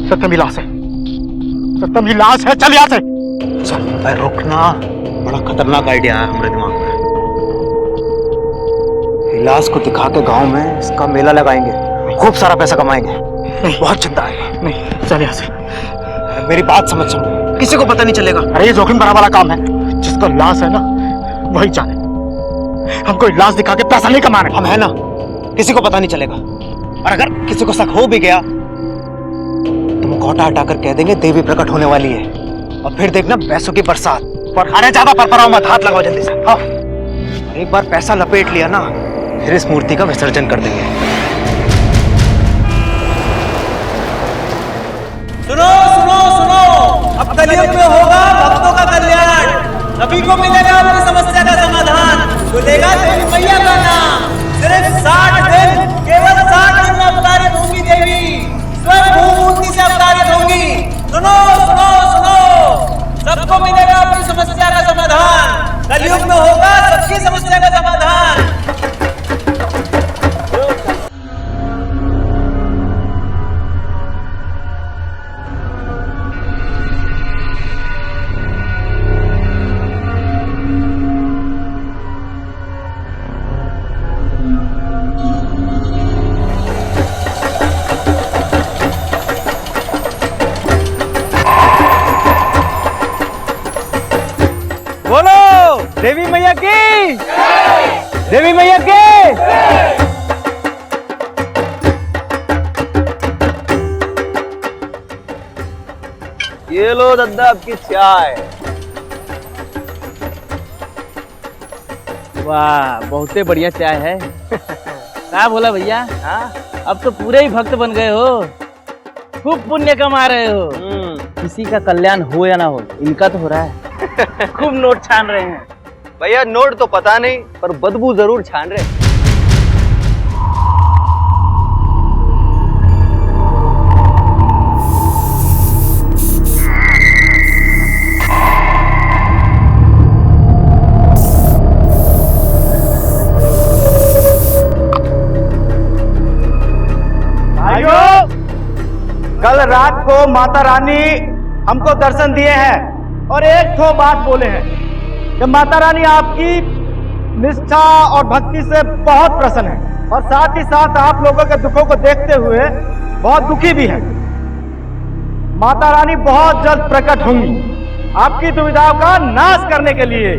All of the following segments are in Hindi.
सत्यम ही लाश है, सत्यम ही लाश है। चल यहाँ से। चल रुकना, बड़ा खतरनाक आइडिया है हमारे दिमाग में। लाश को दिखा के गांव में इसका मेला लगाएंगे, खूब सारा पैसा कमाएंगे। बहुत चिंता है। नहीं, चल यहाँ से। मेरी बात समझ, किसी को पता नहीं चलेगा। अरे ये जोखिम भरा वाला काम है, जिसका लाश है ना वही जाने। हमको लाश दिखा के पैसा नहीं कमाना। हम है ना, किसी को पता नहीं चलेगा। और अगर किसी को शक हो भी गया तो मुखौटा हटाकर कह देंगे देवी प्रकट होने वाली है, और फिर देखना पैसों की बरसात। पर अरे ज्यादा परपराओ मत, हाथ लगाओ जल्दी से। हाँ, एक बार पैसा लपेट लिया ना, फिर इस मूर्ति का विसर्जन कर देंगे। सुनो सुनो सुनो, अब कलयुग में होगा भक्तों का कल्याण, सभी को मिलेगा अपनी समस्या का समाधान, बोलेगा देवी मैया का नाम। सिर्फ 60 दिन, केवल 60 दिन में अवतारित होंगी देवी, स्वयं भूमूर्ति से अवतारित होंगी। सुनो सुनो सुनो, सबको मिलेगा अपनी समस्या का समाधान, कलयुग में होगा सबकी समस्या का समाधान। देवी मैया की, देवी मैया की। ये लो दादा आपकी चाय। वाह, बहुते बढ़िया चाय है। क्या बोला भैया? हाँ, अब तो पूरे ही भक्त बन गए हो, खूब पुण्य कमा रहे हो। किसी का कल्याण हो या ना हो, इनका तो हो रहा है। खूब नोट छान रहे हैं भैया। नोट तो पता नहीं, पर बदबू जरूर छान रहे। भाइयों, कल रात को माता रानी हमको दर्शन दिए हैं और एक ठो बात बोले हैं कि माता रानी आपकी निष्ठा और भक्ति से बहुत प्रसन्न है, और साथ ही साथ आप लोगों के दुखों को देखते हुए बहुत दुखी भी है। माता रानी बहुत जल्द प्रकट होंगी आपकी दुविधाओं का नाश करने के लिए।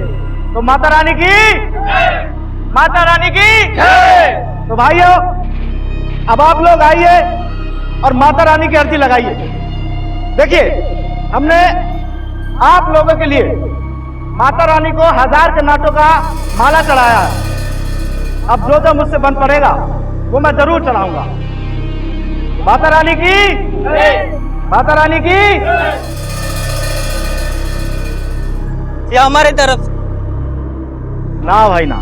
तो माता रानी की, माता रानी की। तो भाइयों, अब आप लोग आइए और माता रानी की आरती लगाइए। देखिए, हमने आप लोगों के लिए माता रानी को 1000 के नाटों का माला चढ़ाया है। अब जो मुझसे बन पड़ेगा वो मैं जरूर चढ़ाऊंगा। माता रानी की, माता रानी की। ये हमारे तरफ। ना भाई ना,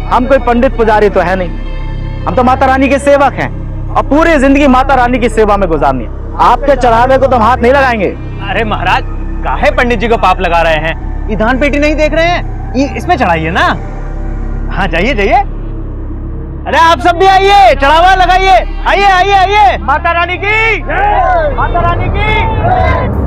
हम कोई पंडित पुजारी तो है नहीं, हम तो माता रानी के सेवक हैं, और पूरी जिंदगी माता रानी की सेवा में गुजारनी है। आपके चढ़ावे को तो हम हाथ नहीं लगाएंगे। अरे महाराज, काहे पंडित जी को पाप लगा रहे हैं? ये धान पेटी नहीं देख रहे हैं? ये इसमें चढ़ाइए ना। हाँ, जाइए जाइए। अरे आप सब भी आइए, चढ़ावा लगाइए। आइए आइए आइए। माता रानी की, माता रानी की।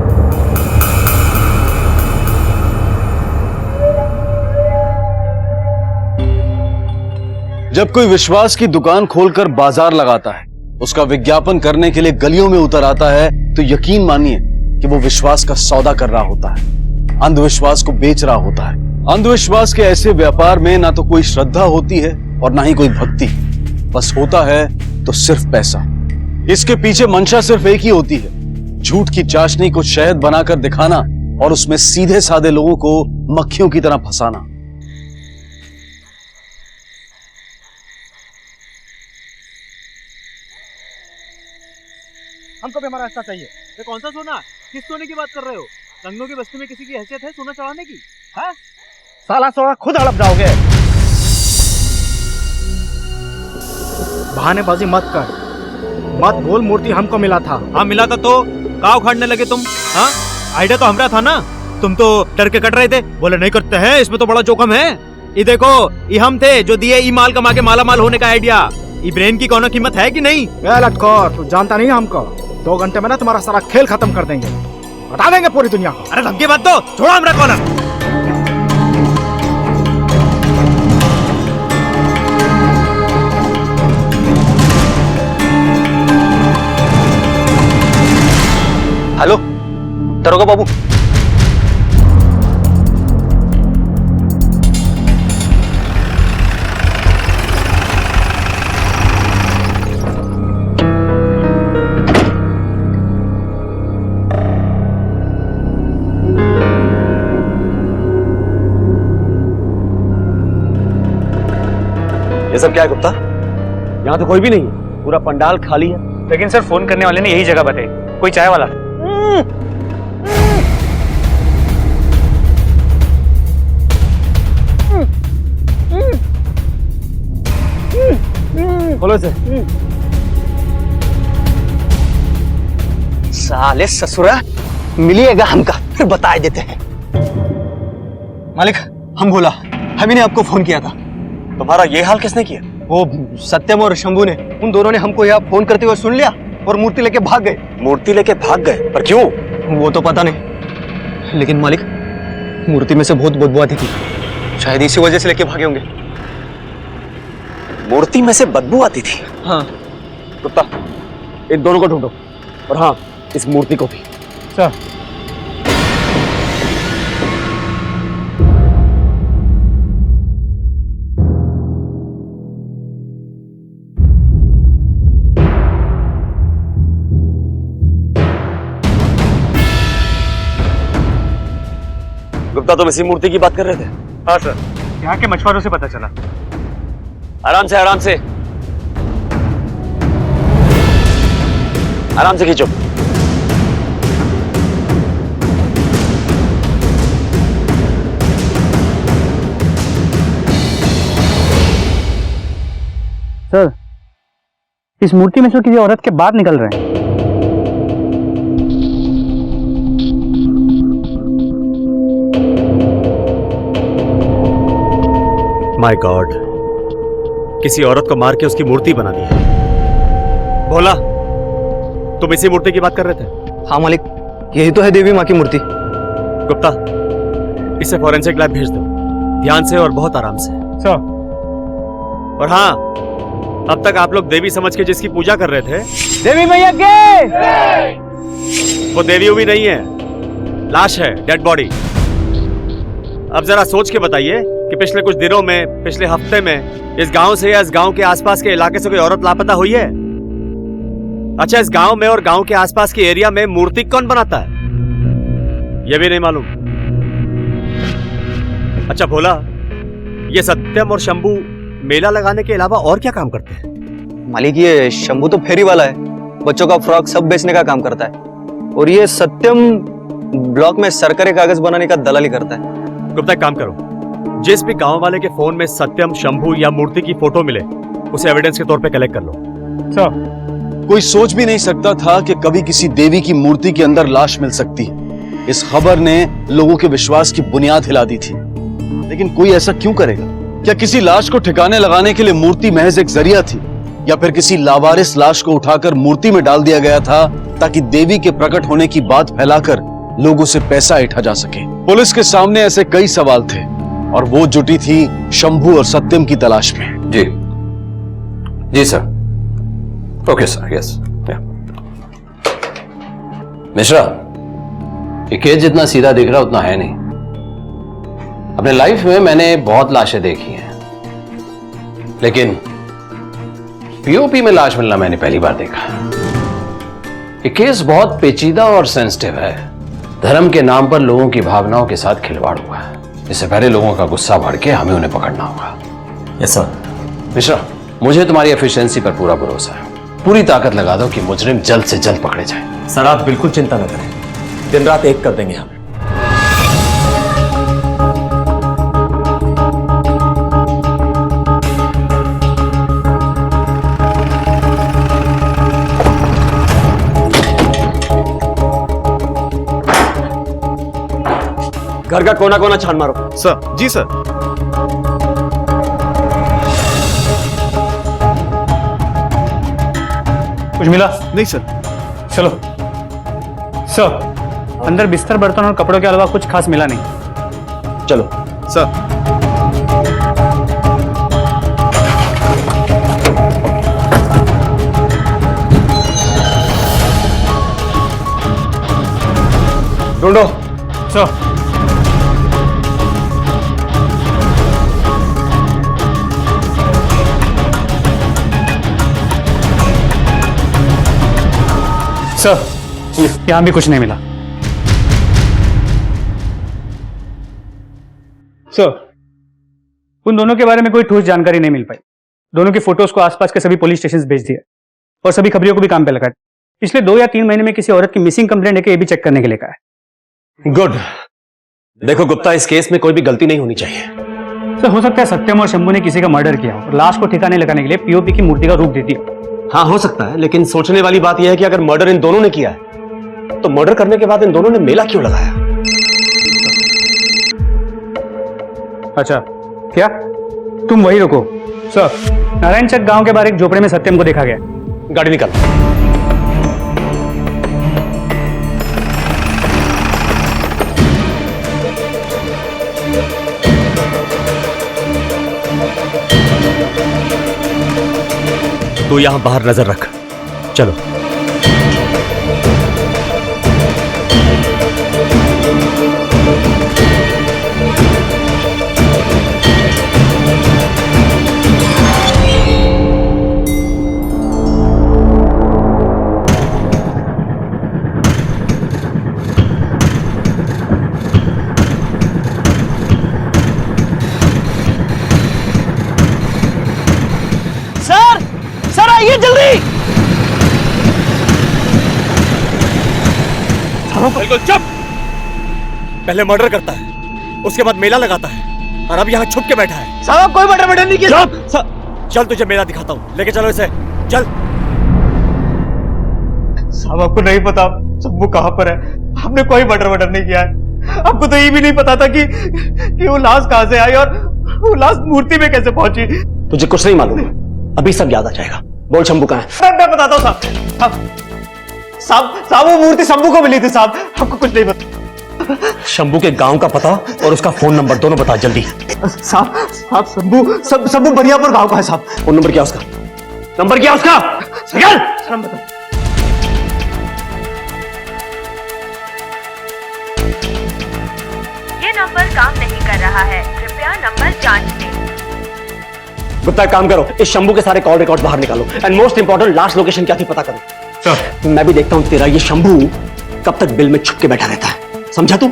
जब कोई विश्वास की दुकान खोलकर बाजार लगाता है, उसका विज्ञापन करने के लिए गलियों में उतर आता है, तो यकीन मानिए कि वो विश्वास का सौदा कर रहा होता है, अंधविश्वास को बेच रहा होता है। अंधविश्वास के ऐसे व्यापार में ना तो कोई श्रद्धा होती है और ना ही कोई भक्ति, बस होता है तो सिर्फ पैसा। इसके पीछे मंशा सिर्फ एक ही होती है, झूठ की चाशनी को शहद बनाकर दिखाना और उसमें सीधे साधे लोगों को मक्खियों की तरह फंसाना। हमको भी हमारा रास्ता चाहिए। ये कौन सा सोना? किस सोने की बात कर रहे हो? रंगनों की बस्ती में किसी की हैसियत है सोना चढ़ाने की? हाँ? साला सोना खुद हड़प जाओगे। बहानेबाजी मत कर, मत बोल मूर्ति हमको मिला था। हाँ मिला था, तो का उखाड़ने लगे तुम? हाँ, आइडिया तो हमरा था ना। तुम तो डर के कट रहे थे, बोले नहीं करते हैं, इसमें तो बड़ा जोखम है। ये देखो, ये हम थे जो दिए ई माल कमा के माला माल होने का आइडिया। ये ब्रेन की कौनो कीमत है कि नहीं? लटकोर, तू जानता नहीं हमको। 2 घंटे में ना तुम्हारा सारा खेल खत्म कर देंगे, बता देंगे पूरी दुनिया को। अरे धमकी मत दो, छोड़ो हमरा कॉलर। हेलो दरोगा बाबू, ये सब क्या है गुप्ता? यहाँ तो कोई भी नहीं है, पूरा पंडाल खाली है। लेकिन सर फोन करने वाले ने यही जगह बताई, कोई चाय वाला। खोलो से। साले ससुरा मिलिएगा हमका, फिर बता देते हैं। मालिक हम बोला, हम ही ने आपको फोन किया था। तुम्हारा ये हाल किसने किया? वो सत्यम और शंभू ने, उन दोनों ने हमको यहाँ फोन करते हुए सुन लिया और मूर्ति लेके भाग गए। मूर्ति लेके भाग गए? पर क्यों? वो तो पता नहीं, लेकिन मालिक मूर्ति में से बहुत बदबू आती थी, शायद इसी वजह से लेके भागे होंगे। मूर्ति में से बदबू आती थी? हाँ। गुप्ता इन दोनों को ढूंढो, और हाँ इस मूर्ति को भी। सर गुप्ता तुम इसी मूर्ति की बात कर रहे थे? हाँ सर, यहाँ के मछुआरों से पता चला। आराम से आराम से, आराम से खींचो। सर इस मूर्ति में से किसी औरत के बाल निकल रहे हैं। माय गॉड, किसी औरत को मार के उसकी मूर्ति बना दी है। भोला तुम इसी मूर्ति की बात कर रहे थे? हाँ मालिक, यही तो है देवी माँ की मूर्ति। गुप्ता इसे फॉरेंसिक लैब भेज दो, ध्यान से और बहुत आराम से। सर और हाँ, अब तक आप लोग देवी समझ के जिसकी पूजा कर रहे थे, देवी मैया के, वो देवी भी नहीं है, लाश है, डेड बॉडी। अब जरा सोच के बताइए कि पिछले कुछ दिनों में, पिछले हफ्ते में इस गांव से या इस गांव के आसपास के इलाके से कोई औरत लापता हुई है? अच्छा, इस गांव में और गांव के आसपास के एरिया में मूर्ति कौन बनाता है, यह भी नहीं मालूम? अच्छा भोला, ये सत्यम और शंभू मेला लगाने के अलावा और क्या काम करते हैं? मालिक ये शंभू तो फेरी वाला है, बच्चों का फ्रॉक सब बेचने का काम करता है, और ये सत्यम ब्लॉक में सरकारी कागज बनाने का दलाली करता है। गुप्ता एक काम करो, जिस भी गांव वाले के फोन में सत्यम, शंभू या मूर्ति की फोटो मिले उसे एविडेंस के तौर पे कलेक्ट कर लो। सर कोई सोच भी नहीं सकता था कि कभी किसी देवी की मूर्ति के अंदर लाश मिल सकती है। इस खबर ने लोगों के विश्वास की बुनियाद हिला दी थी, लेकिन कोई ऐसा क्यों करेगा? क्या किसी लाश को ठिकाने लगाने के लिए मूर्ति महज एक जरिया थी, या फिर किसी लावारिस लाश को उठाकर मूर्ति में डाल दिया गया था ताकि देवी के प्रकट होने की बात फैलाकर लोगों से पैसा ऐंठा जा सके? पुलिस के सामने ऐसे कई सवाल थे और वो जुटी थी शंभू और सत्यम की तलाश में। जी जी sir, okay sir, yes. Mishra, ये केस जितना सीधा दिख रहा उतना है नहीं। अपने लाइफ में मैंने बहुत लाशें देखी हैं, लेकिन पीओपी में लाश मिलना मैंने पहली बार देखा। ये केस बहुत पेचीदा और सेंसिटिव है। धर्म के नाम पर लोगों की भावनाओं के साथ खिलवाड़ हुआ है। इससे पहले लोगों का गुस्सा बढ़ के हमें उन्हें पकड़ना होगा। Yes sir. मिश्रा, मुझे तुम्हारी एफिशिएंसी पर पूरा भरोसा है। पूरी ताकत लगा दो कि मुजरिम जल्द से जल्द पकड़े जाएं। सर आप बिल्कुल चिंता न करें, दिन रात एक कर देंगे हम। घर का कोना कोना छान मारो। सर जी सर। कुछ मिला? नहीं सर। चलो सर, अंदर बिस्तर, बर्तन और कपड़ों के अलावा कुछ खास मिला नहीं। चलो सर। ढूंढो। सर, सर, यहां भी कुछ नहीं मिला। सर, उन दोनों के बारे में कोई ठोस जानकारी नहीं मिल पाई। दोनों के फोटोज को आसपास के सभी पुलिस स्टेशन भेज दिया और सभी खबरियों को भी काम पे लगा। पिछले 2 या 3 महीने में किसी औरत की मिसिंग कंप्लेंट है कि ये भी चेक करने के लिए कहा है। गुड। देखो गुप्ता, इस केस में कोई भी गलती नहीं होनी चाहिए। सर, हो सकता है सत्यम और शंभू ने किसी का मर्डर किया और लाश को ठिकाने लगाने के लिए पीओपी की मूर्ति का रूप दे दिया। हाँ, हो सकता है, लेकिन सोचने वाली बात यह है कि अगर मर्डर इन दोनों ने किया है तो मर्डर करने के बाद इन दोनों ने मेला क्यों लगाया? अच्छा, क्या तुम वही रुको? सर, नारायण चक गांव के बाहर एक झोपड़े में सत्यम को देखा गया। गाड़ी निकाल। तू यहां बाहर नजर रख। चलो। सर आइए जल्दी। बिल्कुल चुप। पहले मर्डर करता है, उसके बाद मेला लगाता है और अब यहाँ छुप के बैठा है। साहब कोई मर्डर नहीं किया। चल तुझे मेला दिखाता हूँ, लेके चलो इसे। चल। साहब, आपको नहीं पता शंभू कहाँ पर है? हमने कोई मर्डर नहीं किया है। आपको तो ये भी नहीं पता था कि वो लाश कहाँ से आई और वो लाश मूर्ति में कैसे पहुंची। तुझे कुछ नहीं मालूम, अभी सब याद आ जाएगा। बोल शंभू कहाँ है? मैं बताता हूँ साहब, वो मूर्ति शंभू को मिली थी साहब। आपको कुछ नहीं पता। शंभू के गांव का पता और उसका फोन नंबर दोनों बता जल्दी। साहब शंभू बनियापुर गांव का है साहब। फोन नंबर क्या उसका? नंबर क्या उसका? ये नंबर काम नहीं कर रहा है, कृपया नंबर जांच लें। गुप्ता, काम करो, इस शंभू के सारे कॉल रिकॉर्ड बाहर निकालो and most important last location क्या थी पता करो। सर, मैं भी देखता हूं तेरा ये शंभू कब तक बिल में छुप के बैठा रहता है। समझा तू?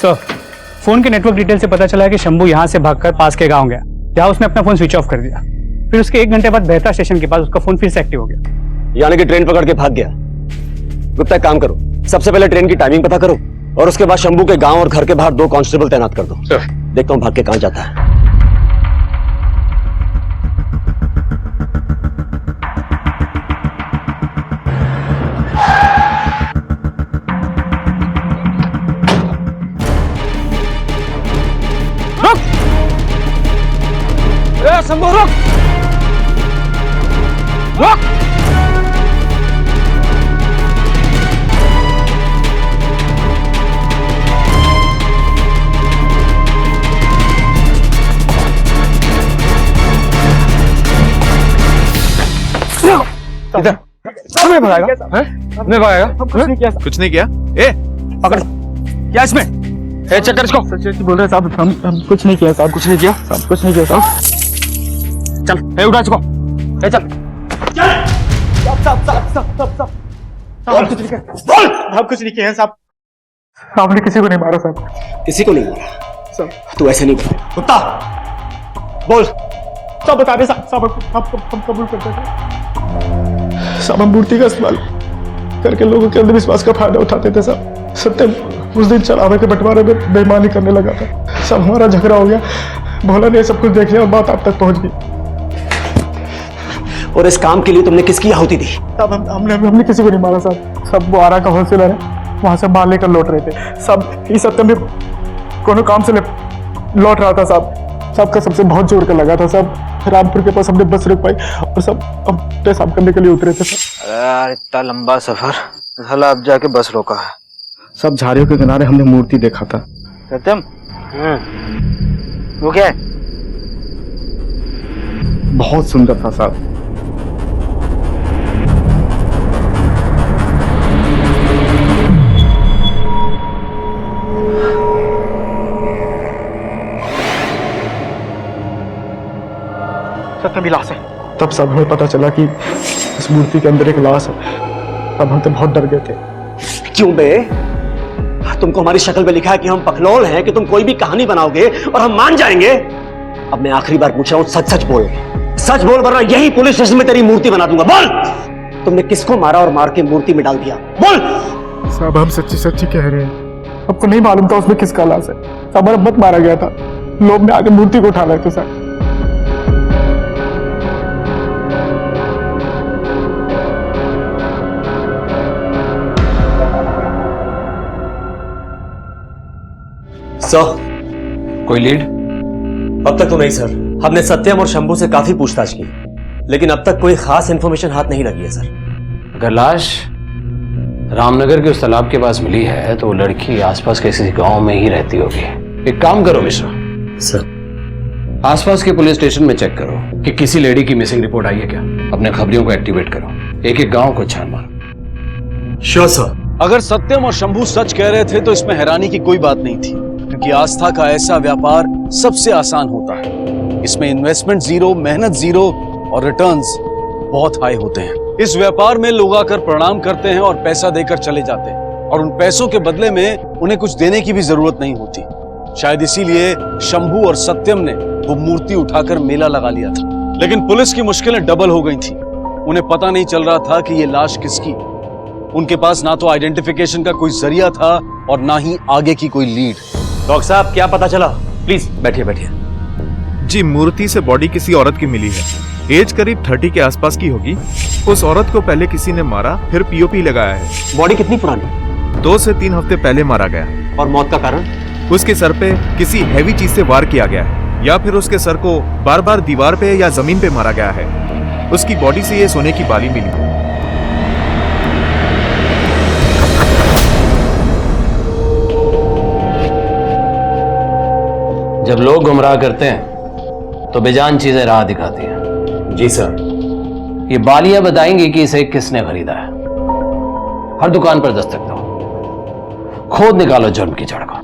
सर, फोन के नेटवर्क डिटेल से पता चला है कि शंभू यहाँ से भागकर पास के गांव गया, जहां उसने अपना फोन स्विच ऑफ कर दिया। फिर उसके 1 घंटे बाद बेहता स्टेशन के पास उसका फोन फिर से एक्टिव हो गया। यानी कि ट्रेन पकड़ के भाग गया। गुप्ता, काम करो, सबसे पहले ट्रेन की टाइमिंग पता करो और उसके बाद शंभू के गांव और घर के बाहर 2 कांस्टेबल तैनात कर दो। देखता हूं भाग के कहां जाता है। शंभू रुक। इधर नहीं भगाएगा, नहीं भगाएगा। कुछ नहीं किया। ए, पकड़। क्या इसमें? ए, चेक कर इसको। बोल रहे साहब, हम कुछ नहीं किया साहब। कुछ नहीं किया। साहब कुछ नहीं किया साहब। चल, ए, उठा इसको। ए, चल। साहब कुछ नहीं किया। साहब कुछ नहीं किया है साहब। आपने किसी को नहीं मारा साहब। किसी को नहीं मारा। तू ऐसे नहीं बोल। कुत्ता बोल। सब बता दे साहब, हम कबूल करते थे साहब। हम मूर्ति का इस्तेमाल करके लोगों के अंधविश्वास का फायदा उठाते थे साहब। सत्यम उस दिन चढ़ावे के बंटवारे में बेईमानी करने लगा था सब। हमारा झगड़ा हो गया, भोला ने सब कुछ देख लिया और बात आप तक पहुंच गई। और इस काम के लिए तुमने किसकी आहुति दी? साहब हमने किसी को नहीं मारा साहब। सब वो आरा का होलसेलर है, वहां से माल लेकर लौट रहे थे सब। ये सत्यम भी कोनो काम से लौट रहा था साहब। सबका सबसे बहुत जोर का लगा था सब। रामपुर के पास हमने बस रुक पाई और सब हम पेशाब करने के लिए उतरे थे सर। अरे यार इतना लंबा सफर, साला अब जाके बस रोका है। सब झाड़ियों के किनारे हमने मूर्ति देखा था। सत्यम, वो क्या है? बहुत सुंदर था साहब। सत्य में लाश है। तब सब हमें पता चला कि इस मूर्ति के अंदर एक लाश है। तब हम तो बहुत डर गए थे। क्यों बे? तुमको हमारी शक्ल पे लिखा है कि हम पखलौल हैं, कि तुम कोई भी कहानी बनाओगे और हम मान जाएंगे। अब मैं आखिरी बार पूछ रहा हूं, सच सच बोल, सच बोल, वरना यही पुलिस स्टेशन में तेरी मूर्ति बना दूंगा। बोल, तुमने किसको मारा और मार के मूर्ति में डाल दिया? बोल। साहब हम सच्ची सच्ची कह रहे हैं। आपको नहीं मालूम था उसमें किसका लाश है। साहब हमारा मत मारा गया था, लोग ने आगे मूर्ति को उठा रहे थे साहब। सर, कोई लीड? अब तक तो नहीं सर। हमने सत्यम और शंभू से काफी पूछताछ की, लेकिन अब तक कोई खास इंफॉर्मेशन हाथ नहीं लगी है सर। अगर लाश रामनगर के उस तालाब के पास मिली है तो वो लड़की आसपास के किसी गांव में ही रहती होगी। एक काम करो मिश्रा सर, आसपास के पुलिस स्टेशन में चेक करो कि किसी लेडी की मिसिंग रिपोर्ट आई है क्या। अपने खबरियों को एक्टिवेट करो, एक एक गांव को छान मारो। Sure sir. अगर सत्यम और शंभू सच कह रहे थे तो इसमें हैरानी की कोई बात नहीं थी, क्योंकि आस्था का ऐसा व्यापार सबसे आसान होता है। इसमें इन्वेस्टमेंट जीरो, मेहनत जीरो और रिटर्न्स बहुत हाई होते हैं। इस व्यापार में लोग आकर प्रणाम करते हैं और पैसा देकर चले जाते हैं, और उन पैसों के बदले में उन्हें कुछ देने की भी जरूरत नहीं होती। शायद इसीलिए शंभू और सत्यम ने वो मूर्ति उठाकर मेला लगा लिया था। लेकिन पुलिस की मुश्किलें डबल हो गई थी। उन्हें पता नहीं चल रहा था कि ये लाश किसकी। उनके पास ना तो आइडेंटिफिकेशन का कोई जरिया था और ना ही आगे की कोई लीड। डॉक्टर साहब, क्या पता चला? प्लीज बैठिए बैठिए। जी, मूर्ति से बॉडी किसी औरत की मिली है। एज करीब 30 के आसपास की होगी। उस औरत को पहले किसी ने मारा, फिर पीओपी लगाया है। बॉडी कितनी पुरानी? 2 से 3 हफ्ते पहले मारा गया। और मौत का कारण? उसके सर पे किसी हैवी चीज से वार किया गया है, या फिर उसके सर को बार बार दीवार पे या जमीन पे मारा गया है। उसकी बॉडी से ये सोने की बाली मिली। जब लोग गुमराह करते हैं तो बेजान चीजें राह दिखाती हैं। जी सर। ये बालियां बताएंगी कि इसे किसने खरीदा है। हर दुकान पर दस्तक दो, खोद निकालो जुर्म की जड़ को।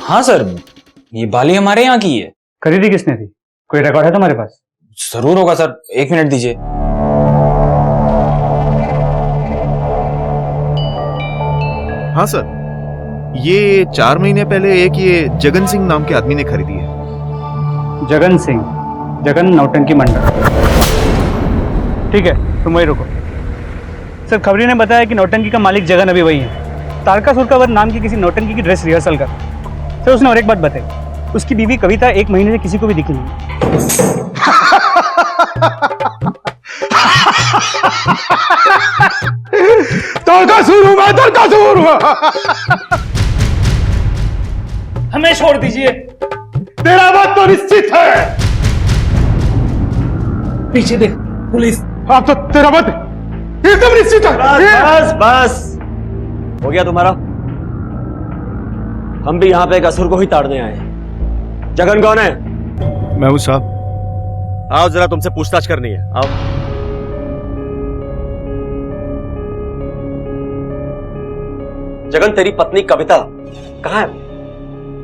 हाँ सर, ये बाली हमारे यहाँ की है। खरीदी किसने थी? कोई रिकॉर्ड है तुम्हारे पास? जरूर होगा सर, 1 मिनट दीजिए। हाँ सर, ये 4 महीने पहले एक ये जगन सिंह नाम के आदमी ने खरीदी है। जगन सिंह, जगन नौटंकी मंडल। ठीक है, तुम वही रुको। सर, खबरी ने बताया कि नौटंकी का मालिक जगन अभी वही है। तारका सुरकावर नाम की किसी नौटंकी की ड्रेस रिहर्सल कर। सर, उसने और एक बात बताई, उसकी बीवी कविता 1 महीने से किसी को भी दिखी नहीं। हमें छोड़ दीजिए। तेरा बात तो निश्चित है। पीछे देख, पुलिस। आप तो तेरा बात एकदम निश्चित है। बस बस हो गया तुम्हारा। हम भी यहाँ पे एक असुर को ही ताड़ने आए हैं। जगन कौन है? मैं हूँ साहब। आओ, जरा तुमसे पूछताछ करनी है। आओ। जगन, तेरी पत्नी कविता कहाँ है?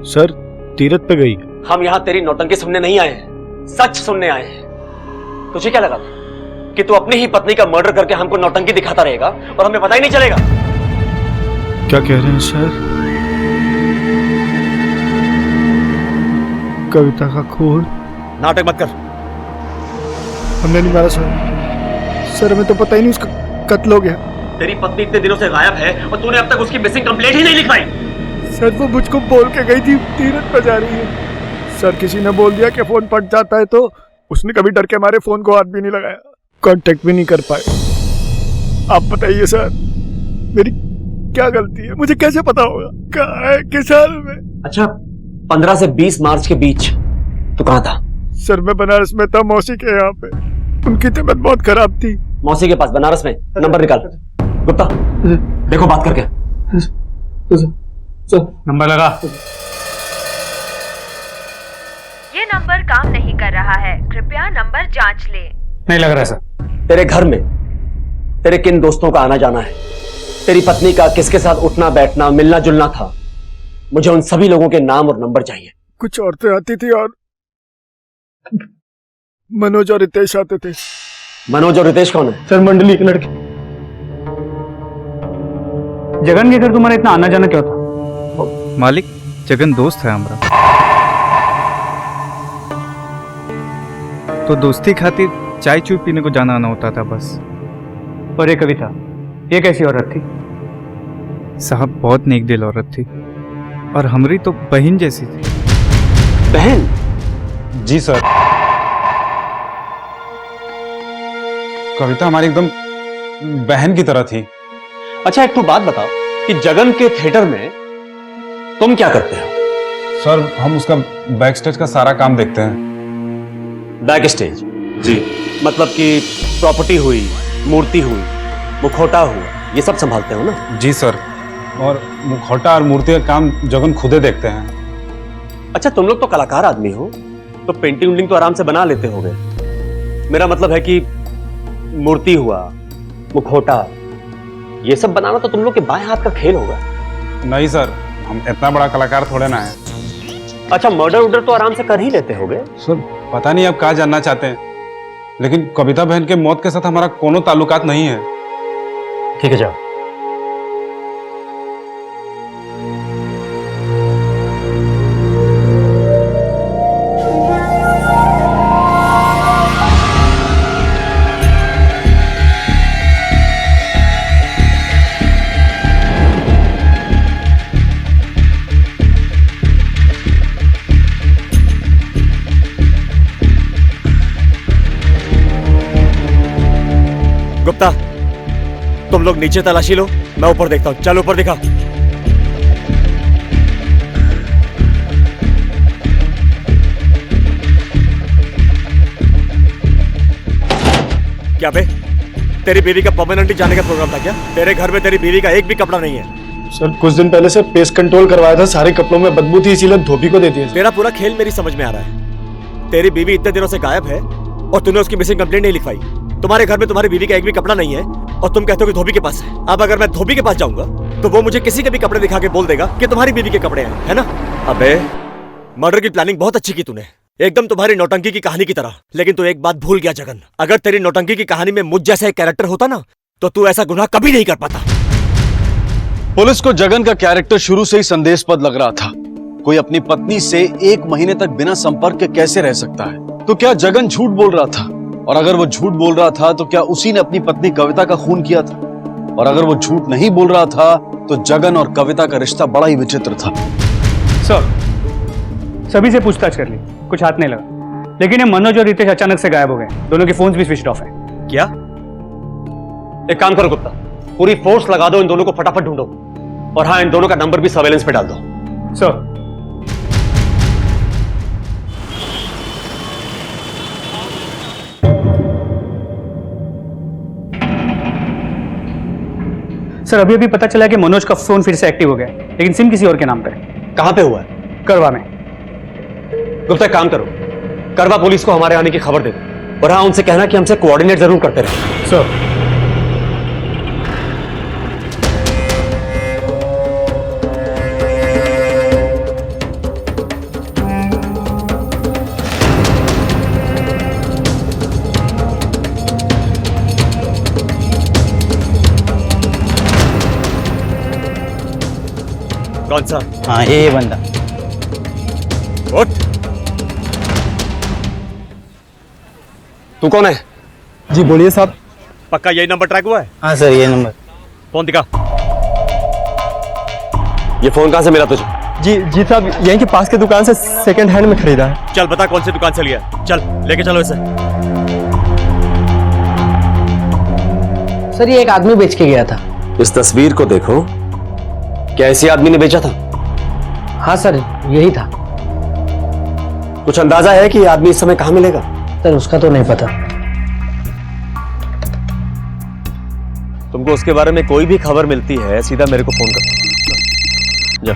सर, तीरथ पे गई। हम यहाँ तेरी नौटंकी सुनने नहीं आए हैं, सच सुनने आए हैं। तुझे क्या लगा कि तू अपनी ही पत्नी का मर्डर करके हमको नौटंकी दिखाता रहेगा और हमें पता ही नहीं चलेगा? क्या कह रहे हैं सर? कविता का खून? नाटक मत कर। हमने नहीं मारा सर। सर, हमें तो पता ही नहीं उसका कत्ल हो गया। तेरी पत्नी इतने दिनों से गायब है और तूने अब तक उसकी मिसिंग कंप्लेंट ही नहीं लिखवाई। सर, वो मुझको बोल के गई थी तीरथ पर जा रही है। सर, किसी ने बोल दिया कि फोन फट जाता है तो उसने कभी डर के हमारे फोन को हाथ भी नहीं लगाया, कांटेक्ट भी नहीं कर पाए। आप बताइए सर, मेरी क्या गलती है? मुझे कैसे पता होगा कहाँ है, किस हाल में? अच्छा, 15 से 20 मार्च के बीच तू कहाँ था? सर मैं बनारस में था, मौसी के यहाँ पे। उनकी तबीयत बहुत खराब थी। मौसी के पास बनारस में? नंबर निकाल। गुप्ता देखो बात करके। नंबर लगा। ये नंबर काम नहीं कर रहा है, कृपया नंबर जांच लें। नहीं लग रहा है सर। तेरे घर में तेरे किन दोस्तों का आना जाना है, तेरी पत्नी का किसके साथ उठना बैठना मिलना जुलना था, मुझे उन सभी लोगों के नाम और नंबर चाहिए। कुछ औरतें आती थी और मनोज और रितेश आते थे। मनोज और रितेश कौन है? सर मंडली के लड़के। जगन के घर तुम्हारा इतना आना जाना क्यों था? मालिक, जगन दोस्त है हमारा, तो दोस्ती खातिर चाय चूय पीने को जाना आना होता था बस। और ये कविता, ये कैसी औरत थी? साहब बहुत नेक दिल औरत थी और हमारी तो बहन जैसी थी। बहन? जी सर। कविता हमारी एकदम बहन की तरह थी। अच्छा एक तो बात बताओ कि जगन के थिएटर में तुम क्या करते हो? सर हम उसका बैक स्टेज का सारा काम देखते हैं। Backstage? जी। मतलब कि प्रॉपर्टी हुई, मूर्ति हुई, मुखौटा हुआ, ये सब संभालते हो ना? जी सर, और मुखौटा और मूर्ति का काम जगन खुदे देखते हैं। अच्छा तुम लोग तो कलाकार आदमी हो, तो पेंटिंग उंटिंग तो आराम से बना लेते होगे। मेरा मतलब है कि मूर्ति हुआ, मुखौटा, ये सब बनाना तो तुम लोग के बाएं हाथ का खेल होगा। नहीं सर, हम इतना बड़ा कलाकार थोड़े ना है। अच्छा मर्डर उडर तो आराम से कर ही लेते होगे। सर पता नहीं आप क्या जानना चाहते हैं, लेकिन कविता बहन के मौत के साथ हमारा कोनो ताल्लुकात नहीं है। ठीक है जाओ। गुप्ता तुम लोग नीचे तलाशी लो, मैं ऊपर देखता हूं। चल ऊपर दिखा। क्या बे, तेरी बीवी का परमानेंटली जाने का प्रोग्राम था क्या? तेरे घर में तेरी बीवी का एक भी कपड़ा नहीं है। सर कुछ दिन पहले से पेस्ट कंट्रोल करवाया था, सारे कपड़ों में बदबू थी, इसीलिए धोबी को दे दिया। तेरा पूरा खेल मेरी समझ में आ रहा है। तेरी बीवी इतने दिनों से गायब है और तूने उसकी मिसिंग कंप्लेंट नहीं लिखवाई। तुम्हारे घर में तुम्हारी बीवी का एक भी कपड़ा नहीं है और तुम कहते हो कि धोबी के पास है। अब अगर मैं धोबी के पास जाऊंगा तो वो मुझे किसी के भी कपड़े दिखा के बोल देगा कि तुम्हारी बीवी के कपड़े हैं, है ना? अबे मर्डर की प्लानिंग बहुत अच्छी की तूने, एकदम तुम्हारी नौटंकी की कहानी की तरह। लेकिन तू एक बात भूल गया जगन, अगर तेरी नौटंकी की कहानी में मुझ जैसा एक कैरेक्टर होता ना तो तू ऐसा गुनाह कभी नहीं कर पाता। पुलिस को जगन का कैरेक्टर शुरू से ही संदेशपद लग रहा था। कोई अपनी पत्नी से 1 महीने तक बिना संपर्क के कैसे रह सकता है? तो क्या जगन झूठ बोल रहा था? और अगर वो झूठ बोल रहा था तो क्या उसी ने अपनी पत्नी कविता का खून किया था? और अगर वो झूठ नहीं बोल रहा था तो जगन और कविता का रिश्ता बड़ा ही विचित्र था। सर सभी से पूछताछ कर ली, कुछ हाथ नहीं लगा, लेकिन ये मनोज और रितेश अचानक से गायब हो गए। दोनों के फोन्स भी स्विच ऑफ है। क्या? एक काम करो गुप्ता, पूरी फोर्स लगा दो, इन दोनों को फटाफट ढूंढो। और हाँ, इन दोनों का नंबर भी सर्वेलेंस पे डाल दो। सर सर अभी अभी पता चला कि मनोज का फोन फिर से एक्टिव हो गया, लेकिन सिम किसी और के नाम पर है। कहां पे हुआ है? करवा में। गुप्ता एक काम करो, करवा पुलिस को हमारे आने की खबर दे दो और हाँ उनसे कहना कि हमसे कोऑर्डिनेट जरूर करते रहे। सर कौन सा? हाँ ये बंदा। उठ। तू कौन है? जी बोलिए साहब। पक्का यही नंबर ट्रैक हुआ है? हाँ सर ये नंबर। फोन दिखा। ये फोन कहां से मिला तुझे? जी साहब, यहीं के पास के दुकान से सेकंड हैंड में खरीदा है। चल बता कौन सी दुकान से लिया, चल लेके चलो इसे। सर ये एक आदमी बेच के गया था। इस तस्वीर को देखो, क्या इसी आदमी ने बेचा था? हाँ सर यही था। कुछ अंदाजा है कि ये आदमी इस समय कहां मिलेगा? सर उसका तो नहीं पता। तुमको उसके बारे में कोई भी खबर मिलती है सीधा मेरे को फोन करो। जा।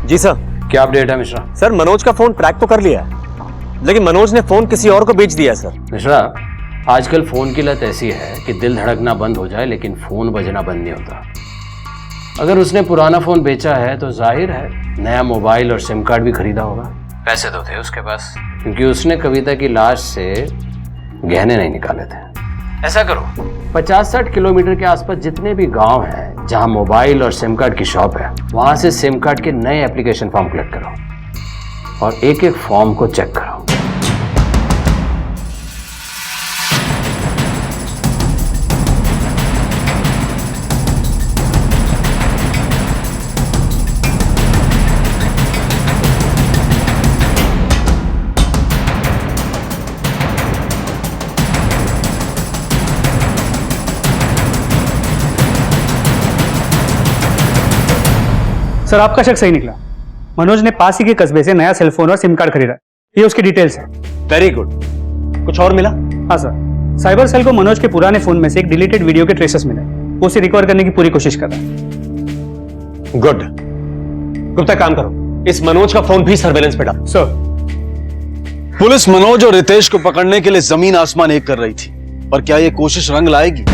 जी सर। क्या अपडेट है मिश्रा? सर मनोज का फोन ट्रैक तो कर लिया है, लेकिन मनोज ने फोन किसी और को बेच दिया सर। मिश्रा, आजकल फोन की लत ऐसी है कि दिल धड़कना बंद हो जाए लेकिन फोन बजना बंद नहीं होता। अगर उसने पुराना फोन बेचा है तो जाहिर है नया मोबाइल और सिम कार्ड भी खरीदा होगा। पैसे तो थे उसके पास, क्योंकि उसने कविता की लाश से गहने नहीं निकाले थे। ऐसा करो, 50-60 किलोमीटर के आसपास जितने भी गांव हैं जहां मोबाइल और सिम कार्ड की शॉप है, वहां से सिम कार्ड के नए एप्लीकेशन फॉर्म कलेक्ट करो और एक एक फॉर्म को चेक करो। सर आपका शक सही निकला। मनोज ने पास ही के कस्बे से नया सेलफोन और सिम कार्ड खरीदा। ये उसकी डिटेल्स है। Very good. कुछ और मिला? हाँ सर, साइबर सेल को मनोज के पुराने फोन में से एक डिलीटेड वीडियो के ट्रेसेस मिले। वो उसे रिकवर करने की पूरी कोशिश कर रहा है। गुड। गुप्ता काम करो, इस मनोज का फोन भी सर्वेलेंस पे डालो। सर। पुलिस मनोज और रितेश को पकड़ने के लिए जमीन आसमान एक कर रही थी, पर क्या ये कोशिश रंग लाएगी?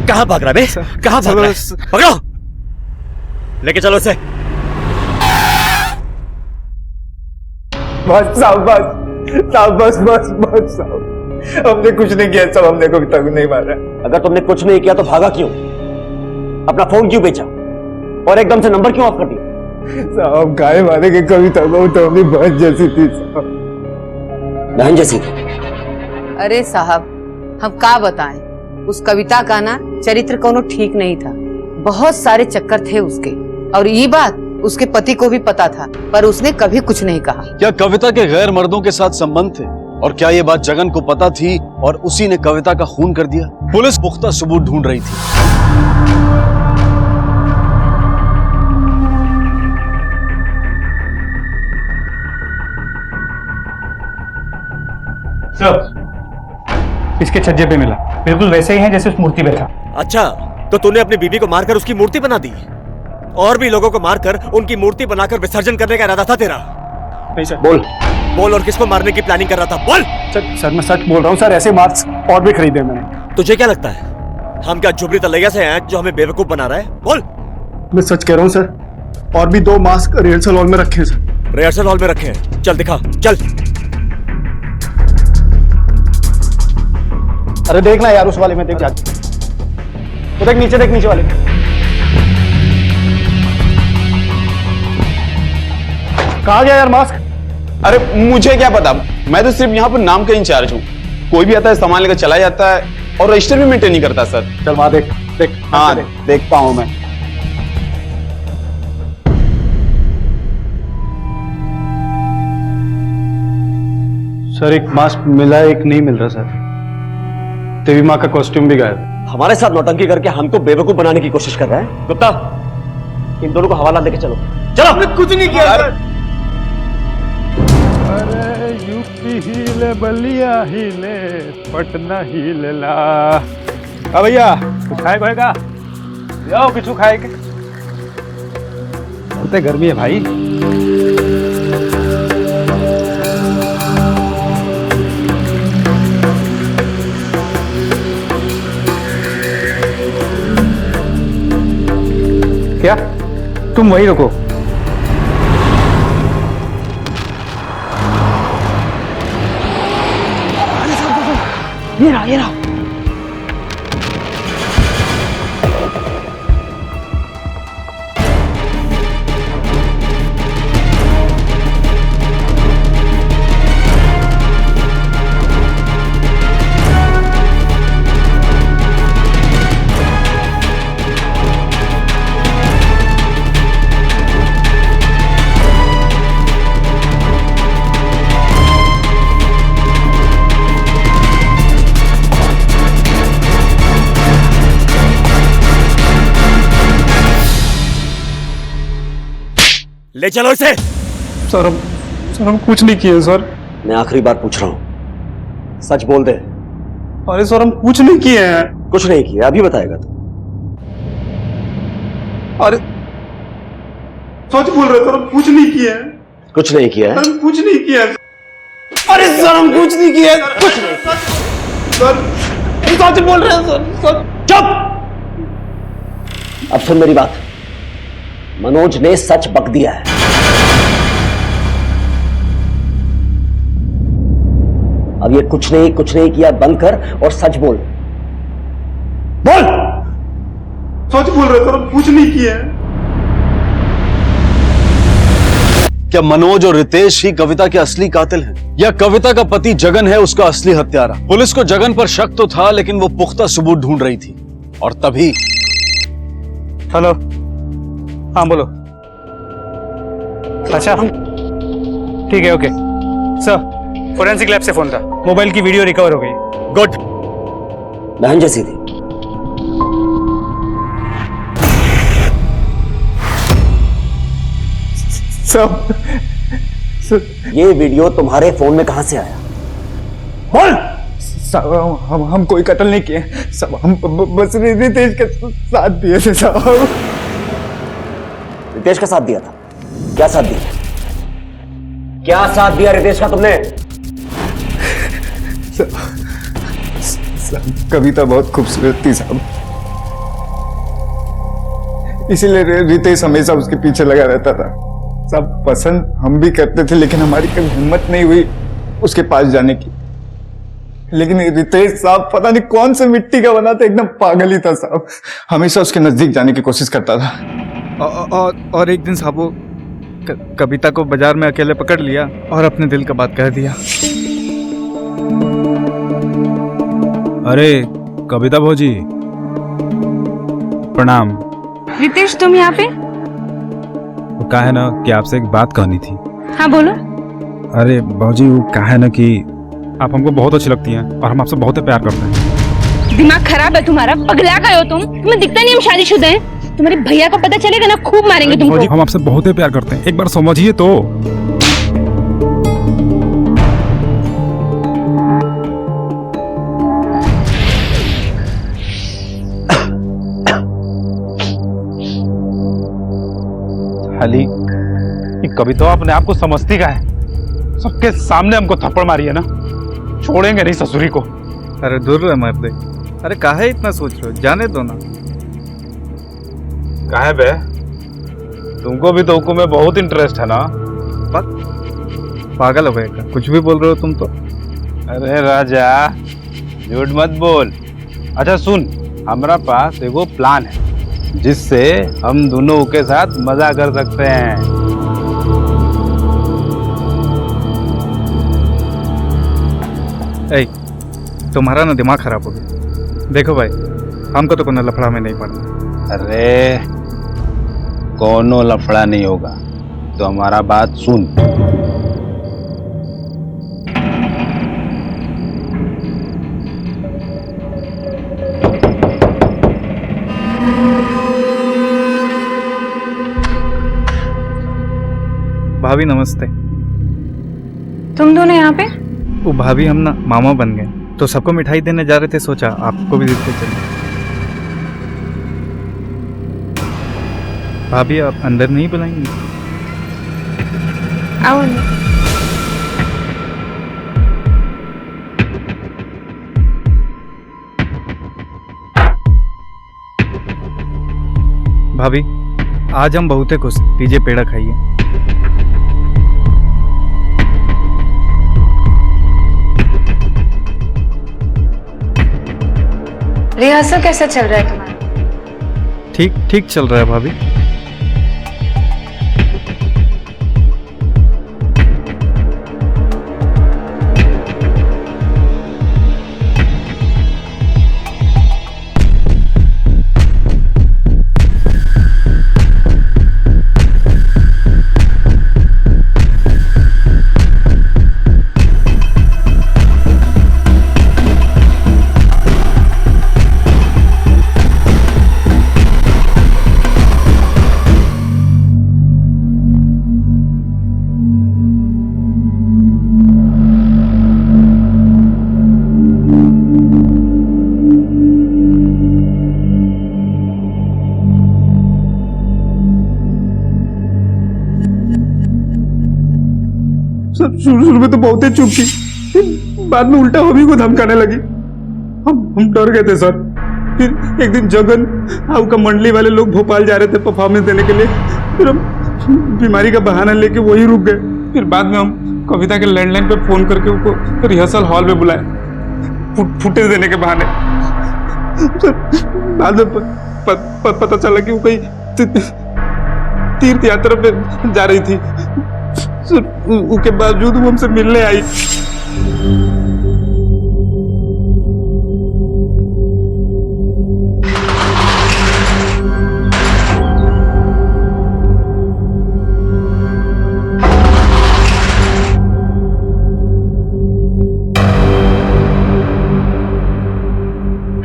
कहां भाग रहा है बे? कहां भाग रहा है? पकड़ो, लेके चलो इसे। बस साहब, बस साहब, हमने कुछ नहीं किया साहब, हमने कोई तक नहीं मारा। अगर तुमने कुछ नहीं किया तो भागा क्यों? अपना फोन क्यों बेचा और एकदम से नंबर क्यों ऑफ कर दिया? साहब गाय मारे की कविता तो अपनी बहन जैसी थी साहब। बहन जैसी थी? अरे साहब हम क्या बताएं, उस कविता का ना चरित्र कोनो ठीक नहीं था। बहुत सारे चक्कर थे उसके, और ये बात उसके पति को भी पता था, पर उसने कभी कुछ नहीं कहा। क्या कविता के गैर मर्दों के साथ संबंध थे? और क्या ये बात जगन को पता थी और उसी ने कविता का खून कर दिया? पुलिस पुख्ता सबूत ढूंढ रही थी। सर इसके छज्जे पे मिला, बिल्कुल वैसे ही है जैसे उस मूर्ति पे था। अच्छा, तो तूने अपनी बीबी को मारकर उसकी मूर्ति बना दी और भी लोगों को मारकर उनकी मूर्ति बनाकर विसर्जन करने का इरादा था तेरा? नहीं सर। बोल और किसको मारने की प्लानिंग कर रहा था? बोल। सर मैं सच बोल रहा हूँ सर, ऐसे मार्क्स और भी खरीदे मैंने। तुझे क्या लगता है हम क्या झुबरी तलैया से हैं जो हमें बेवकूफ बना रहा है? बोल। मैं सच कह रहा हूँ सर, और भी 2 मास्क रिहर्सल हॉल में रखे हैं सर। रिहर्सल हॉल में रखे हैं? चल दिखा, चल। अरे देखना यार, उस वाले में देख जाके, वो देख नीचे वाले। कहाँ गया यार मास्क? अरे मुझे क्या पता, मैं तो सिर्फ यहाँ पर नाम का इंचार्ज हूँ। कोई भी आता है सामान लेकर चला जाता है और रजिस्टर भी मेंटेन नहीं करता सर। चल वहां देख। हाँ देखता हूँ मैं। सर एक मास्क मिला है, एक नहीं मिल रहा सर। देवी माँ का कॉस्ट्यूम भी गायब है। हमारे साथ नौटंकी करके हमको बेवकूफ बनाने की कोशिश कर रहा है। गुप्ता, इन दोनों को हवाला लेके चलो। चलो। हमने कुछ नहीं किया सर। अरे यूपी हिले, बलिया हिले, पटना हिले ला। हाँ भैया, कुछ खाए खाएगा? जाओ किचू खाएगा। बहुत गर्मी है भाई। क्या तुम वहीं रुको। ये रहा। ले चलो इसे। सर हम कुछ नहीं किए सर। मैं आखिरी बार पूछ रहा हूं, सच बोल दे। अरे सर हम कुछ नहीं किए हैं। कुछ नहीं किया, अभी बताएगा तू। अरे सच बोल रहे सर, हम कुछ नहीं किए हैं। कुछ नहीं किया है? हम कुछ नहीं किया है। अरे सर हम कुछ नहीं किया, कुछ नहीं। सर सच बोल रहे हैं सर। चुप। अब सुन मेरी बात, मनोज ने सच बक दिया है। अब ये कुछ नहीं किया बंद कर और सच बोल। बोल। सच बोल रहे सर, हम कुछ नहीं किए हैं। क्या मनोज और रितेश ही कविता के असली कातिल हैं? या कविता का पति जगन है उसका असली हत्यारा? पुलिस को जगन पर शक तो था, लेकिन वो पुख्ता सबूत ढूंढ रही थी। और तभी हेलो, हाँ बोलो। अच्छा ठीक है, ओके सर। फोरेंसिक लैब से फोन था, मोबाइल की वीडियो रिकवर हो गई। गुड। बहन जैसी थी। सर ये वीडियो तुम्हारे फोन में कहां से आया? बोल। सब हम कोई कत्ल नहीं किए सब, हम बस रितेश के साथ दिए थे साहब। रितेश का साथ दिया था? क्या साथ दिया? क्या साथ दिया रितेश का तुमने? कविता बहुत खूबसूरत थी साहब, इसीलिए रितेश हमेशा उसके पीछे लगा रहता था। सब पसंद हम भी करते थे, लेकिन हमारी कभी हिम्मत नहीं हुई उसके पास जाने की। लेकिन रितेश साहब पता नहीं कौन से मिट्टी का बना था, एकदम पागल ही था साहब। हमेशा उसके नजदीक जाने की कोशिश करता था। और एक दिन साहब वो कविता को बाजार में अकेले पकड़ लिया और अपने दिल का बात कह दिया। अरे कविता भौजी, प्रणाम। रितेश तुम यहाँ पे? वो कहा है ना कि आपसे एक बात कहनी थी। हाँ बोलो। अरे भौजी वो कहा है ना कि आप हमको बहुत अच्छी लगती हैं और हम आपसे बहुत प्यार करते हैं। दिमाग खराब है तुम्हारा, पगला गए हो तुम? तुम्हें दिखता नहीं हम शादीशुदा हैं? तुम्हारे भैया को पता चलेगा ना, खूब मारेंगे तुमको। हम आपसे बहुत प्यार करते हैं, एक बार समझिए तो। अली, ये कविता अपने आप को समझती का है? सबके सामने हमको थप्पड़ मारी है ना, छोड़ेंगे नहीं ससुरी को। अरे दूर रह मत दे। अरे काहे इतना सोच रहे हो, जाने दो ना। काहे बे, तुमको भी तो हुक्म में बहुत इंटरेस्ट है ना? पागल हो गए क्या? कुछ भी बोल रहे हो तुम तो। अरे राजा झूठ मत बोल। अच्छा सुन, हमारा पास एगो प्लान है जिससे हम दोनों के साथ मजा कर सकते हैं। ए, तुम्हारा ना दिमाग खराब हो गया। देखो भाई, हमको तो कोनो लफड़ा में नहीं पड़ना। अरे कोनो लफड़ा नहीं होगा, तो हमारा बात सुन। भाभी नमस्ते। तुम दोनों यहाँ पे? वो भाभी हम ना मामा बन गए, तो सबको मिठाई देने जा रहे थे, सोचा आपको भी देते चले। भाभी आप अंदर नहीं बुलाएंगे? आओ। भाभी आज हम बहुत खुश। लीजिए पेड़ा खाइए। रिहर्सल कैसा चल रहा है तुम्हारा? ठीक ठीक चल रहा है भाभी। शुरू में तो बहुत ही चुप थी, बाद में उल्टा हमी को धमकाने लगी। हम डर गए थे सर। फिर एक दिन जगन आउ का मंडली वाले लोग भोपाल जा रहे थे परफॉर्मेंस देने के लिए। फिर हम बीमारी का बहाना लेके वही रुक गए। फिर बाद में हम कविता के लैंडलाइन पे फोन करके उनको रिहर्सल हॉल में बुलाए फुटेज देने के बहाने। बाद में पता चला कि वो कहीं तीर्थ यात्रा पे जा रही थी। उसके बावजूद वो हमसे मिलने आई।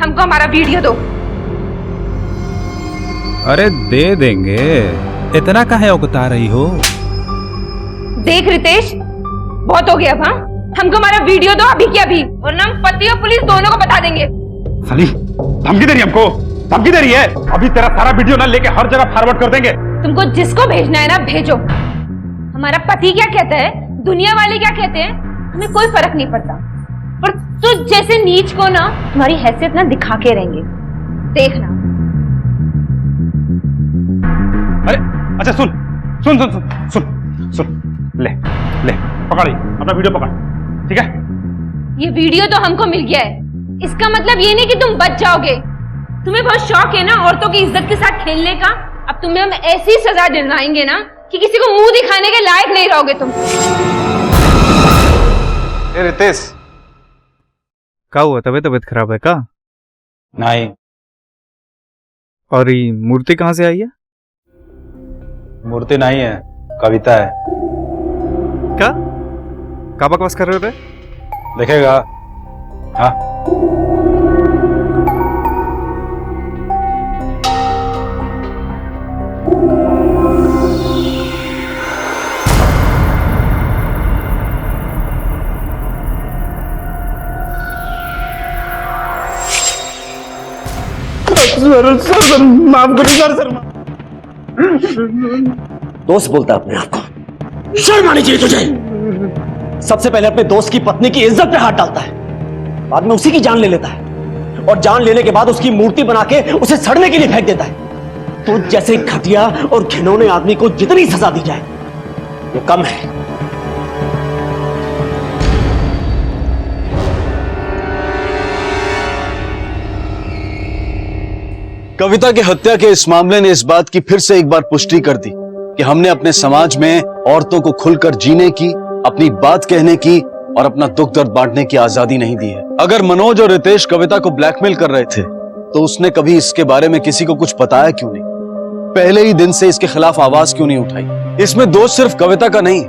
हमको हमारा वीडियो दो। अरे दे देंगे, इतना काहे उकता रही हो? देख रितेश, बहुत हो गया अब। हाँ, हमको हमारा वीडियो दो अभी के अभी, वरना हम पति और पुलिस दोनों को बता देंगे। साली धमकी दे रही है हमको, धमकी दे रही है। अभी तेरा सारा वीडियो ना लेके हर जगह फॉरवर्ड कर देंगे। तुमको जिसको भेजना है ना भेजो। हमारा पति क्या कहता है, दुनिया वाले क्या कहते हैं, हमें कोई फर्क नहीं पड़ता। पर तुझ जैसे नीच को ना तुम्हारी हैसियत ना दिखा के रहेंगे, देखना। अरे अच्छा सुन सुन सुन सुन सुन सुन, ले ले पकड़ अपना वीडियो पकड़, ठीक है? ये वीडियो तो हमको मिल गया है, इसका मतलब ये नहीं कि तुम बच जाओगे। तुम्हें बहुत शौक है ना औरतों की इज्जत के साथ खेलने का। अब तुम्हें हम ऐसी सजा दिलवाएंगे ना कि किसी को मुंह दिखाने के लायक नहीं रहोगे तुम। रितेश, क्या हुआ? तबीयत खराब है का? नहीं। और ये मूर्ति कहाँ से आई है? मूर्ति नहीं है, कविता है। क्या बकवास कर रहे हो? देखेगा। हाँ सर माफ करिए सर। दोस्त बोलता है अपने आप को, शर्म आनी चाहिए तुझे। सबसे पहले अपने दोस्त की पत्नी की इज्जत पे हाथ डालता है, बाद में उसी की जान ले लेता है, और जान लेने के बाद उसकी मूर्ति बना के उसे सड़ने के लिए फेंक देता है। तो जैसे घटिया और घिनौने आदमी को जितनी सजा दी जाए वो कम है। कविता की हत्या के इस मामले ने इस बात की फिर से एक बार पुष्टि कर दी कि हमने अपने समाज में औरतों को खुलकर जीने की, अपनी बात कहने की और अपना दुख दर्द बांटने की आजादी नहीं दी है। अगर मनोज और रितेश कविता को ब्लैकमेल कर रहे थे तो उसने कभी इसके बारे में किसी को कुछ बताया क्यों नहीं? पहले ही दिन से इसके खिलाफ आवाज क्यों नहीं उठाई? इसमें दोष सिर्फ कविता का नहीं,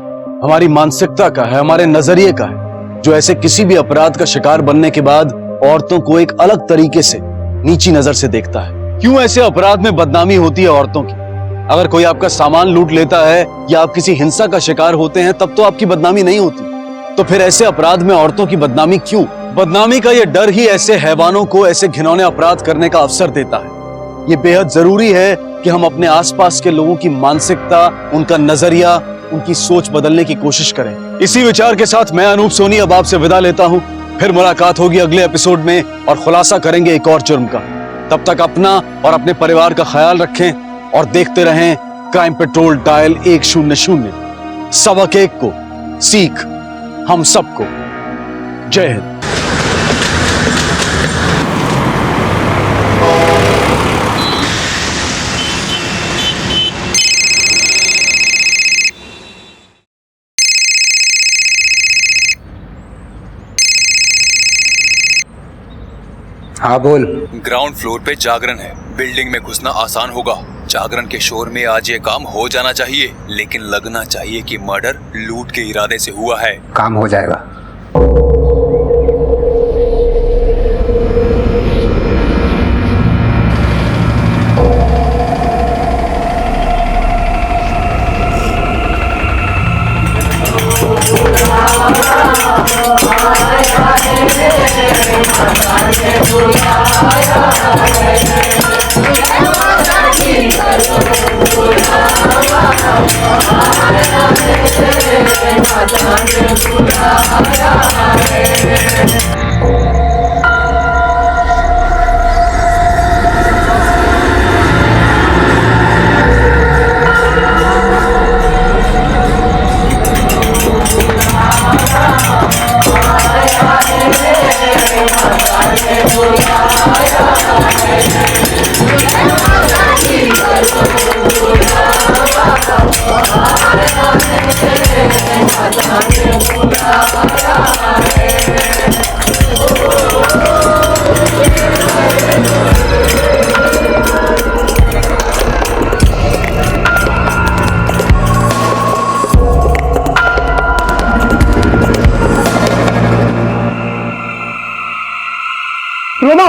हमारी मानसिकता का है, हमारे नजरिए का है, जो ऐसे किसी भी अपराध का शिकार बनने के बाद औरतों को एक अलग तरीके से नीची नजर से देखता है। क्यों ऐसे अपराध में बदनामी होती है औरतों की? अगर कोई आपका सामान लूट लेता है या आप किसी हिंसा का शिकार होते हैं तब तो आपकी बदनामी नहीं होती, तो फिर ऐसे अपराध में औरतों की बदनामी क्यों? बदनामी का यह डर ही ऐसे हैवानों को ऐसे घिनौने अपराध करने का अवसर देता है। ये बेहद जरूरी है कि हम अपने आसपास के लोगों की मानसिकता, उनका नजरिया, उनकी सोच बदलने की कोशिश करें। इसी विचार के साथ मैं अनूप सोनी अब आपसे विदा लेता हूं। फिर मुलाकात होगी अगले एपिसोड में और खुलासा करेंगे एक और जुर्म का। तब तक अपना और अपने परिवार का ख्याल रखें और देखते रहें क्राइम पेट्रोल डायल 100। सबक एक को सीख हम सबको। जय हिंद। हाँ बोल। ग्राउंड फ्लोर पे जागरण है, बिल्डिंग में घुसना आसान होगा। जागरण के शोर में आज ये काम हो जाना चाहिए, लेकिन लगना चाहिए कि मर्डर लूट के इरादे से हुआ है। काम हो जाएगा। रोमा,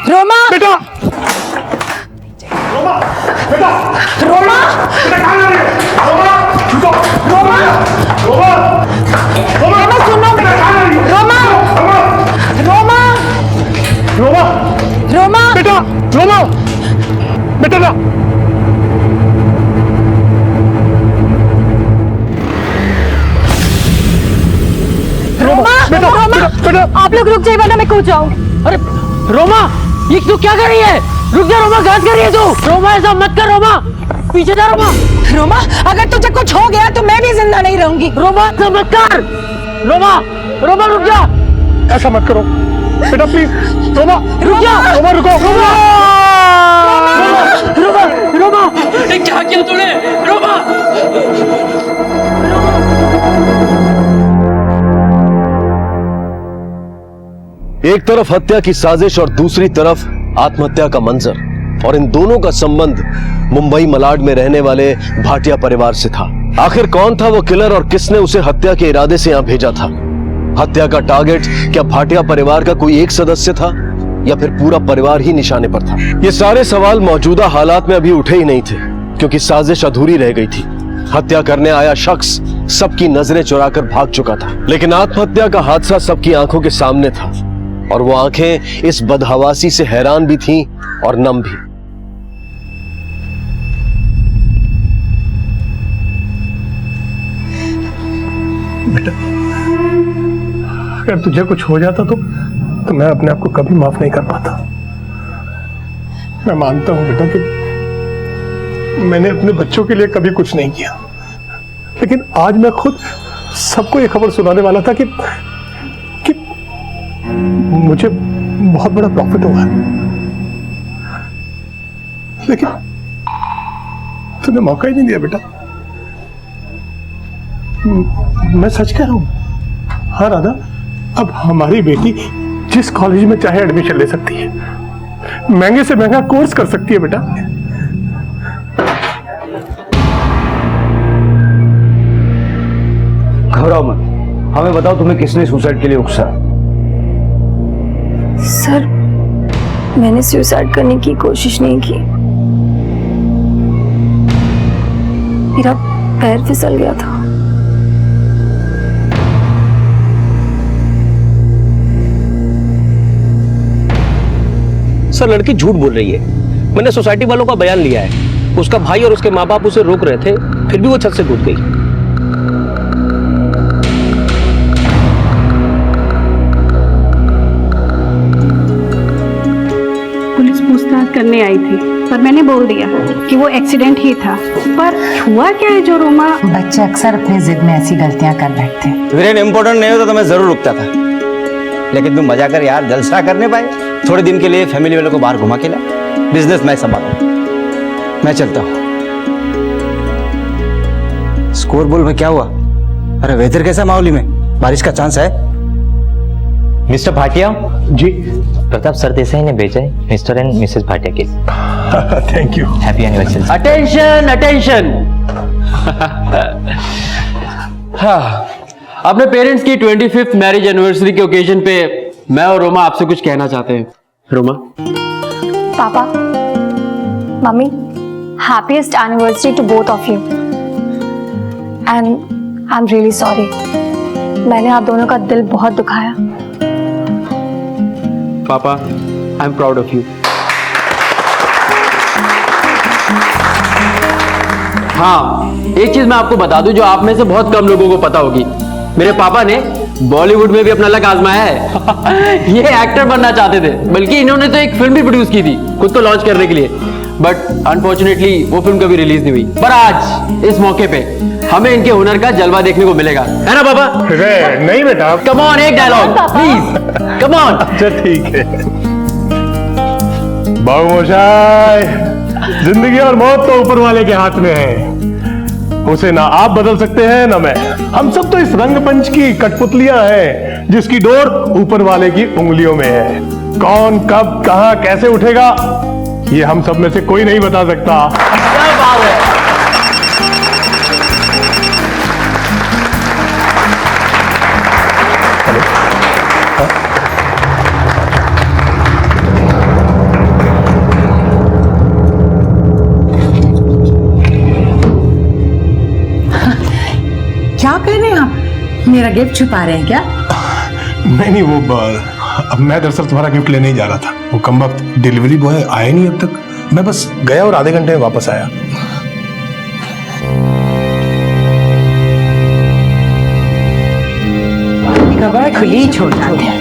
रोमा बेटा, रोमा, बेटा, रोमा बेटा कहाँ जा रही है? रोमा, रुको, रोमा रोमा, रोमा, रोमा सुनो, बेटा कहाँ जा रही है? रोमा रोमा रोमा, रोमा बेटा, रोमा, बेटा ना। रोमा रोमा बेटा, आप लोग रुक जाइए वरना मैं कूद जाऊं। अरे रोमा, ये तू क्या कर रही है? रुक जा रोमा, घात कर रही है तू। रोमा ऐसा मत कर रोमा, पीछे जा रोमा। रोमा अगर तुझे कुछ हो गया तो मैं भी जिंदा नहीं रहूंगी। रोमा ऐसा मत कर। रोमा, रोमा रुक जा। ऐसा मत करो बेटा, प्लीज। रोमा रुक जा। रोमा रुको। रोमा, रोमा, रोमा, क्या किया तूने? रोमा, एक तरफ हत्या की साजिश और दूसरी तरफ आत्महत्या का मंजर, और इन दोनों का संबंध मुंबई मलाड में रहने वाले भाटिया परिवार से था। आखिर कौन था वो किलर और किसने उसे हत्या के इरादे से यहां भेजा था? हत्या का टारगेट क्या भाटिया परिवार का कोई एक सदस्य था या फिर पूरा परिवार ही निशाने पर था? ये सारे सवाल मौजूदा हालात में अभी उठे ही नहीं थे, क्योंकि साजिश अधूरी रह गई थी। हत्या करने आया शख्स सबकी नजरें चुराकर भाग चुका था, लेकिन आत्महत्या का हादसा सबकी आंखों के सामने था, और वो आंखें इस बदहवासी से हैरान भी थीं और नम भी। बेटा, अगर तुझे कुछ हो जाता तो मैं अपने आप को कभी माफ नहीं कर पाता। मैं मानता हूं बेटा कि मैंने अपने बच्चों के लिए कभी कुछ नहीं किया, लेकिन आज मैं खुद सबको ये खबर सुनाने वाला था कि मुझे बहुत बड़ा प्रॉफिट हुआ है, लेकिन तूने मौका ही नहीं दिया बेटा। मैं सच कह रहा हूं। हाँ राधा, अब हमारी बेटी जिस कॉलेज में चाहे एडमिशन ले सकती है, महंगे से महंगा कोर्स कर सकती है बेटा। घबराओ मत, हमें बताओ तुम्हें किसने सुसाइड के लिए उकसा? सर, मैंने सुसाइड करने की कोशिश नहीं की, मेरा पैर फिसल गया था। सर, लड़की झूठ बोल रही है। मैंने सोसाइटी वालों का बयान लिया है। उसका भाई और उसके माँ बाप उसे रोक रहे थे, फिर भी वो छत से कूद गई। पुलिस पूछताछ करने आई थी। पर मैंने बोल दिया कि वो एक्सीडेंट ही था। पर हुआ क्या है जो रोमा? बच्चे अक्सर अपनी जिद में ऐसी गलतियां कर बैठते हैं। वीरेन इम्पोर्टेंट नहीं होता तो मैं जरूर रुकता था, लेकिन तुम मजा कर यार, जलसा करने पाए। थोड़े दिन के लिए फैमिली वालों को बाहर घुमा के ला, बिजनेस मैं संभालूं। मैं चलता हूँ। स्कोर बोल में क्या हुआ? अरे वेदर कैसा माहौली में? बारिश का चांस है? मिस्टर भाटिया जी, प्रताप सरदेसाई ने भेजा है मिस्टर एंड मिसेस भाटिया के लिए। Thank you. Happy anniversary. Attention attention. हाँ, अपने पेरेंट्स की 25th मैरिज एनिवर्सरी के ओकेजन पे मैं और रोमा आपसे कुछ कहना चाहते हैं। Roma. Papa, mummy, happiest anniversary to both of you. And I am really sorry, मैंने आप दोनों का दिल बहुत दुखाया। Papa, I am proud of you. हाँ, एक चीज मैं आपको बता दूं जो आप में से बहुत कम लोगों को पता होगी। मेरे पापा ने बॉलीवुड में भी अपना लक आजमाया है। ये एक्टर बनना चाहते थे, बल्कि इन्होंने तो एक फिल्म भी प्रोड्यूस की थी खुद को लॉन्च करने के लिए, बट अनफॉर्चुनेटली वो फिल्म कभी रिलीज नहीं हुई। पर आज इस मौके पे हमें इनके हुनर का जलवा देखने को मिलेगा, है ना पापा? नहीं बेटा, कम ऑन, एक डायलॉग प्लीज, कम ऑन। अच्छा ठीक है। बाबूमोशाय, जिंदगी और मौत तो ऊपर वाले के हाथ में है, उसे ना आप बदल सकते हैं ना मैं। हम सब तो इस रंगमंच की कठपुतलियां हैं जिसकी डोर ऊपर वाले की उंगलियों में है। कौन कब कहां कैसे उठेगा ये हम सब में से कोई नहीं बता सकता। क्या बात है। क्या कर रहे हैं आप? मेरा गिफ्ट छुपा रहे हैं क्या? नहीं वो अब मैं दरअसल तुम्हारा गिफ्ट लेने ही जा रहा था। वो कम वक्त डिलीवरी बॉय आया नहीं अब तक। मैं बस गया और आधे घंटे में वापस आया। कबाड़ खुली छोड़ना है।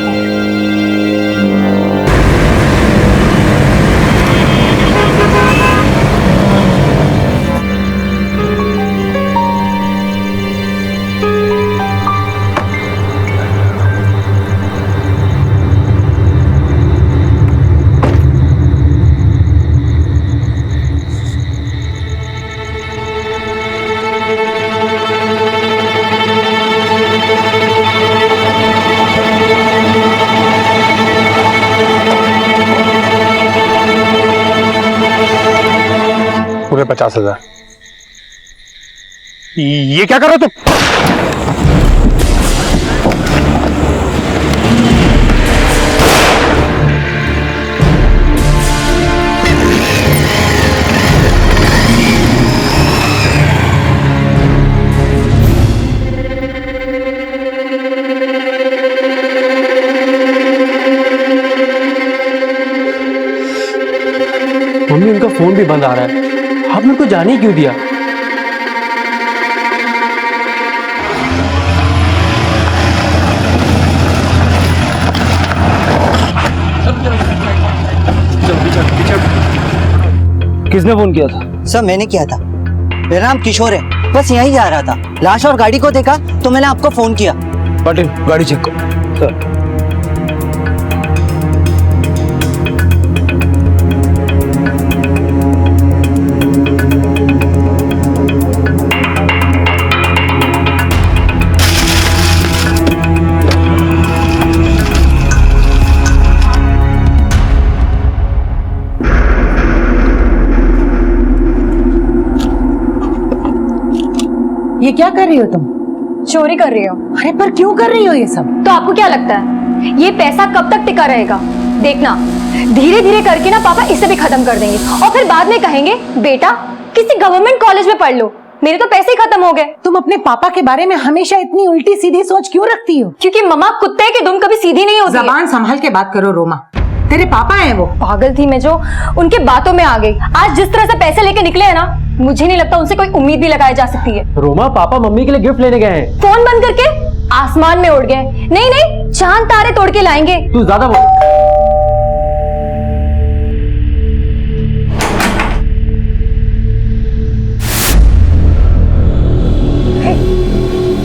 पूरे 50,000। ये क्या कर रहे हो तुम? मम्मी, उनका फोन भी बंद आ रहा है। आप मेरे को जाने ही क्यों दिया? किसने फोन किया था? सर मैंने किया था। मेरा नाम किशोर है, बस यहीं जा रहा था। लाश और गाड़ी को देखा तो मैंने आपको फोन किया। पाटिल, गाड़ी चेक करो। ये क्या कर रही हो तुम? चोरी कर रही हो। अरे पर क्यों कर रही हो ये सब? तो आपको क्या लगता है ये पैसा कब तक टिका रहेगा? देखना, धीरे धीरे करके ना पापा इसे भी खत्म कर देंगे और फिर बाद में कहेंगे बेटा किसी गवर्नमेंट कॉलेज में पढ़ लो, मेरे तो पैसे ही खत्म हो गए। तुम अपने पापा के बारे में हमेशा इतनी उल्टी सीधी सोच क्यों रखती हो? क्योंकि मम्मा कुत्ते की दुम कभी सीधी नहीं होती। जबान संभाल के बात करो रोमा, तेरे पापा हैं वो। पागल थी मैं जो उनके बातों में आ गई। आज जिस तरह से पैसे लेके निकले हैं ना, मुझे नहीं लगता उनसे कोई उम्मीद भी लगाई जा सकती है। रोमा, पापा मम्मी के लिए गिफ्ट लेने गए हैं। फोन बंद करके आसमान में उड़ गए। नहीं नहीं, चांद तारे तोड़ के लाएंगे। तू ज्यादा बोल।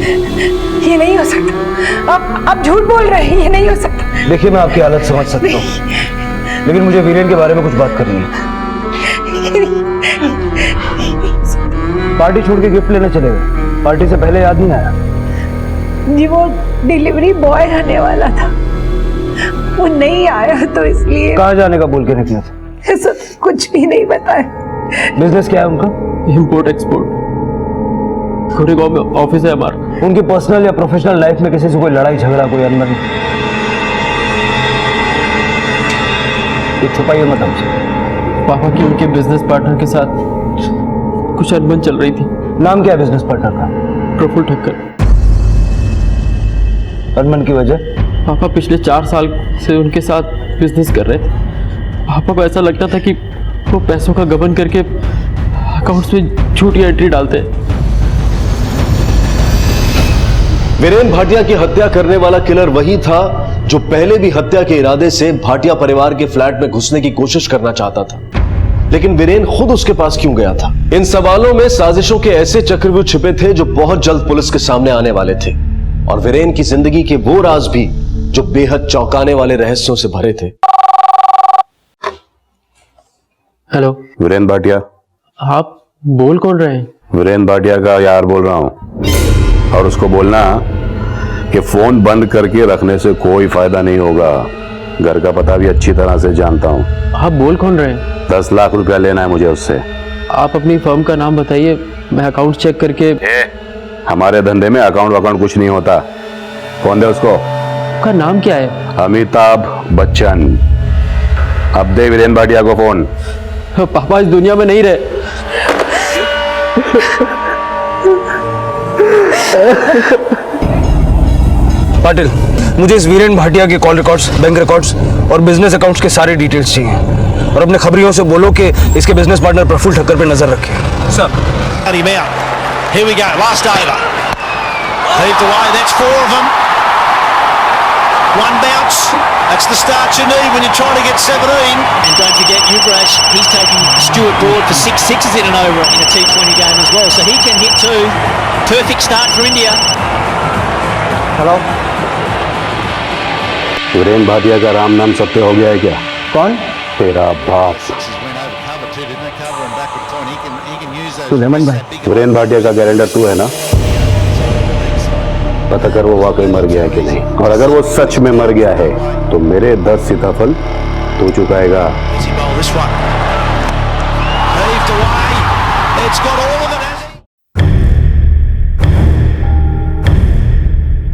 ये नहीं हो सकता। आप झूठ बोल रहे हैं, ये नहीं हो सकता। देखिए, मैं आपकी हालत समझ सकता हूँ, लेकिन मुझे वीरेन के बारे में कुछ बात करनी है। पार्टी छोड़ के गिफ्ट लेने चले गए, पार्टी से पहले याद नहीं आया? जी वो डिलीवरी बॉय आने वाला था, वो नहीं आया तो इसलिए। कहाँ जाने का बोल के निकले थे? ऐसा कुछ भी नहीं बताया। बिजनेस क्या है उनका? Import export. गोरेगांव में ऑफिस है हमारा। उनकी पर्सनल या प्रोफेशनल लाइफ में किसी से कोई लड़ाई झगड़ा, कोई अनबन? ये छुपाइए मत हमसे। पापा की उनके बिजनेस पार्टनर के साथ कुछ अनबन चल रही थी। नाम क्या है बिजनेस पार्टनर का? प्रफुल्ल ठक्कर। अनबन की वजह? पापा पिछले 4 साल से उनके साथ बिजनेस कर रहे थे। पापा को ऐसा लगता था कि वो पैसों का गबन करके अकाउंट्स में झूठी एंट्री डालते हैं। वीरेन भाटिया की हत्या करने वाला किलर वही था जो पहले भी हत्या के इरादे से भाटिया परिवार के फ्लैट में घुसने की कोशिश करना चाहता था, लेकिन वीरेन खुद उसके पास क्यों गया था? इन सवालों में साजिशों के ऐसे चक्रव्यूह छिपे थे जो बहुत जल्द पुलिस के सामने आने वाले थे, और वीरेन की जिंदगी के वो राज भी जो बेहद चौंकाने वाले रहस्यों से भरे थे। हेलो वीरेन भाटिया। आप बोल कौन रहे हैं? वीरेन भाटिया का यार बोल रहा हूं, और उसको बोलना कि फोन बंद करके रखने से कोई फायदा नहीं होगा। घर का पता भी अच्छी तरह से जानता हूं। आप बोल कौन रहे हैं? 10 लाख रुपया लेना है मुझे उससे। आप अपनी फर्म का नाम बताइए, मैं अकाउंट चेक करके। हमारे धंधे में अकाउंट वकाउंट कुछ नहीं होता। कौन दे उसको? आपका नाम क्या है? अमिताभ बच्चन। अब दे वीरेन भाटिया को फोन। पापा इस दुनिया में नहीं रहे। पाटिल, मुझे इस वीरेन भाटिया के कॉल रिकॉर्ड्स, बैंक रिकॉर्ड्स और बिजनेस अकाउंट्स के सारे डिटेल्स चाहिए, और अपने खबरियों से बोलो कि इसके बिजनेस पार्टनर प्रफुल्ल ठक्कर पे नजर रखें। Sir. Here we go, last over. Heaved away, that's 4 of them. 1 bounce, that's the start you need when you're trying to get 17. And don't forget Ugrash, he's taking Stuart Broad for 6 sixes in and over in a T20 game as well. So he can hit 2. Perfect start for India. Hello. Viren Bhatia का राम नाम सत्य हो गया है क्या? कौन? तेरा बाप। सुलेमान भाई। वीरेन भाटिया का गारंटर तू है ना? पता कर वो वाकई मर गया है कि नहीं, और अगर वो सच में मर गया है तो मेरे 10 सीताफल तू चुकाएगा।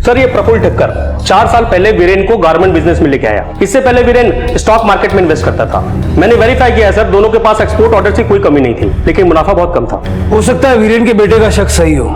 सर, ये प्रफुल्ल ठक्कर 4 साल पहले वीरेन को गारमेंट बिजनेस में लेके आया। इससे पहले वीरेन स्टॉक मार्केट में इन्वेस्ट करता था। मैंने वेरीफाई किया सर, दोनों के पास एक्सपोर्ट ऑर्डर की कोई कमी नहीं थी, लेकिन मुनाफा बहुत कम था। हो सकता है वीरेन के बेटे का शक सही हो,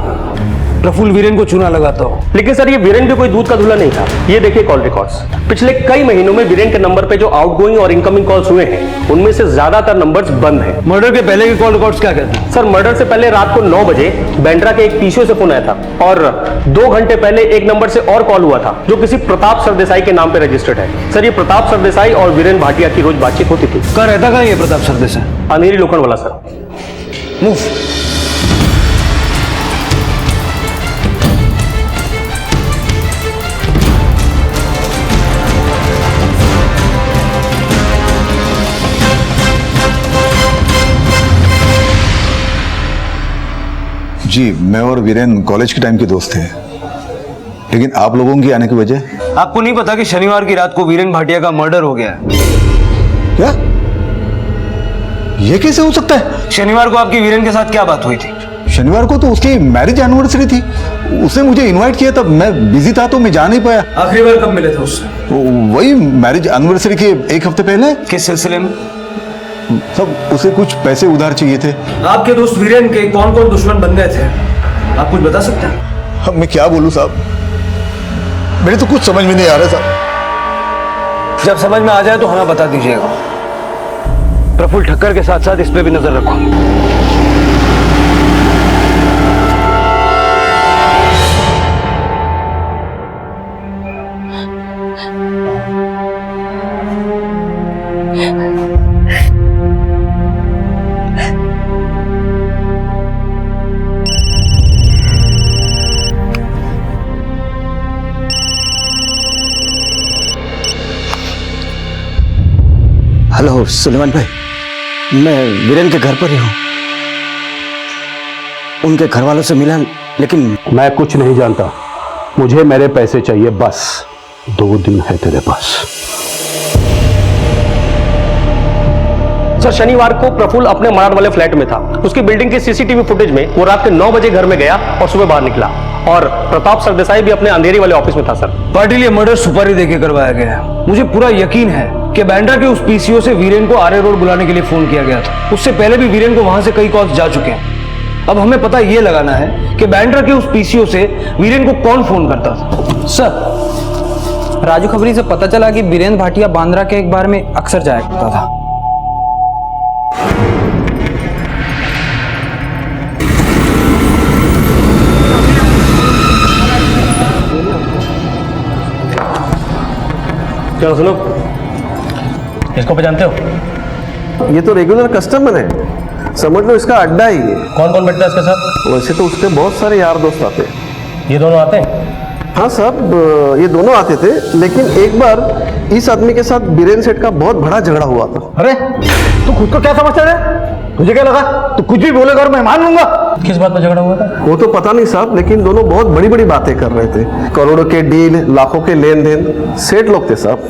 प्रफुल्ल वीरेन को चूना लगाता हो। लेकिन सर, ये वीरेन भी कोई दूध का धुला नहीं था। ये देखिए कॉल रिकॉर्ड्स। पिछले कई महीनों में वीरेन के नंबर पे जो आउटगोइंग और इनकमिंग कॉल्स हुए हैं, उनमें से ज्यादातर नंबर्स बंद हैं। मर्डर के पहले के कॉल रिकॉर्ड्स क्या कहते हैं? सर, मर्डर से पहले रात को 9 बजे बैंड्रा के एक पीसीओ से फोन आया था, और 2 घंटे पहले एक नंबर से और कॉल हुआ था जो किसी प्रताप सरदेसाई के नाम पे रजिस्टर्ड है। सर, ये प्रताप सरदेसाई और वीरेन भाटिया की रोज बातचीत होती थी। कहाँ रहता कहाँ ये प्रताप सरदेसाई? अनेरी लोखंड वाला सर। मूव। जी, मैं और वीरेन कॉलेज के टाइम के दोस्त थे, लेकिन आप लोगों की आने की वजह? आपको नहीं पता कि शनिवार की रात को वीरेन भाटिया का मर्डर हो गया है? क्या? ये कैसे हो सकता है? शनिवार को आपकी वीरेन के साथ क्या बात हुई थी? शनिवार को तो उसकी मैरिज एनिवर्सरी थी, उसने मुझे इनवाइट किया, तब मैं बिजी था तो मैं जा नहीं पाया। आखिरी बार कब मिले थे उससे? वही मैरिज एनिवर्सरी के 1 हफ्ते पहले। किस सिलसिले में? सब उसे कुछ पैसे उधार चाहिए थे। आपके दोस्त वीरेन के कौन कौन दुश्मन बन गए थे, आप कुछ बता सकते हैं? अब मैं क्या बोलूं साहब, मेरे तो कुछ समझ में नहीं आ रहा साहब। जब समझ में आ जाए तो हमें बता दीजिएगा। प्रफुल्ल ठक्कर के साथ साथ इस पे भी नजर रखो। हेलो सुलेमान भाई, मैं वीरेन के घर पर ही हूँ। उनके घर वालों से मिला, लेकिन मैं कुछ नहीं जानता। मुझे मेरे पैसे चाहिए बस। 2 दिन है तेरे पास। सर, शनिवार को प्रफुल्ल अपने मराड़ वाले फ्लैट में था। उसकी बिल्डिंग की सीसीटीवी फुटेज में वो रात के 9 बजे घर में गया और सुबह बाहर निकला। और प्रताप सरदेसाई भी अपने अंधेरी वाले ऑफिस में था। सर, पाटिल, ये मर्डर सुपारी देके करवाया गया है। मुझे पूरा यकीन है कि बैंड्रा के उस पीसीओ से वीरेन को आर्य रोड बुलाने के लिए फोन किया गया था। उससे पहले भी वीरेन को वहां से कई कॉल्स जा चुके हैं। अब हमें पता ये लगाना है कि बैंड्रा के उस पीसीओ से वीरेन को कौन फोन करता था। सर, राजू खबरी से पता चला कि वीरेन भाटिया बांद्रा के एक बार में अक्सर जाया करता था। चलो सुनो, इसको पहचानते हो? ये तो रेगुलर कस्टमर है, समझ लो इसका अड्डा ही है। कौन कौन बैठता है इसके साथ? वैसे तो उसके बहुत सारे यार दोस्त आते हैं। ये दोनों आते हैं? हाँ साहब, ये दोनों आते थे, लेकिन एक बार इस आदमी के साथ बीरेन सेठ का बहुत बड़ा झगड़ा हुआ था। अरे तू खुद को क्या समझता है? तुझे क्या लगा तू कुछ भी बोलेगा और मैं मान लूंगा? किस बात पर झगड़ा हुआ था? वो तो पता नहीं साहब, लेकिन दोनों बहुत बड़ी बड़ी बातें कर रहे थे। करोड़ों के डील, लाखों के लेन देन। सेठ लोग थे साहब।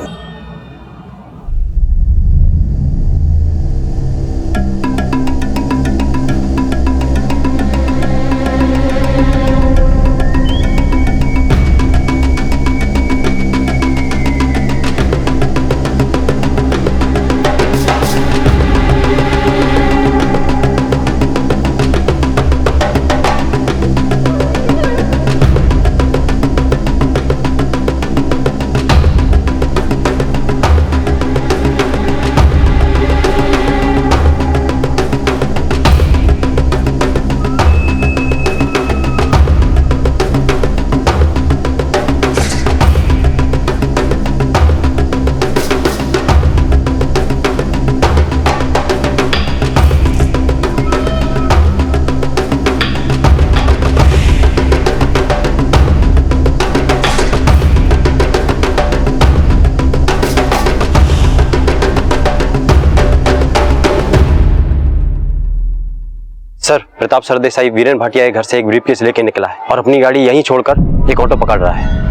सर, प्रताप सरदेसाई वीरेन भाटिया के घर से एक ब्रीफकेस लेके निकला है और अपनी गाड़ी यहीं छोड़कर एक ऑटो पकड़ रहा है।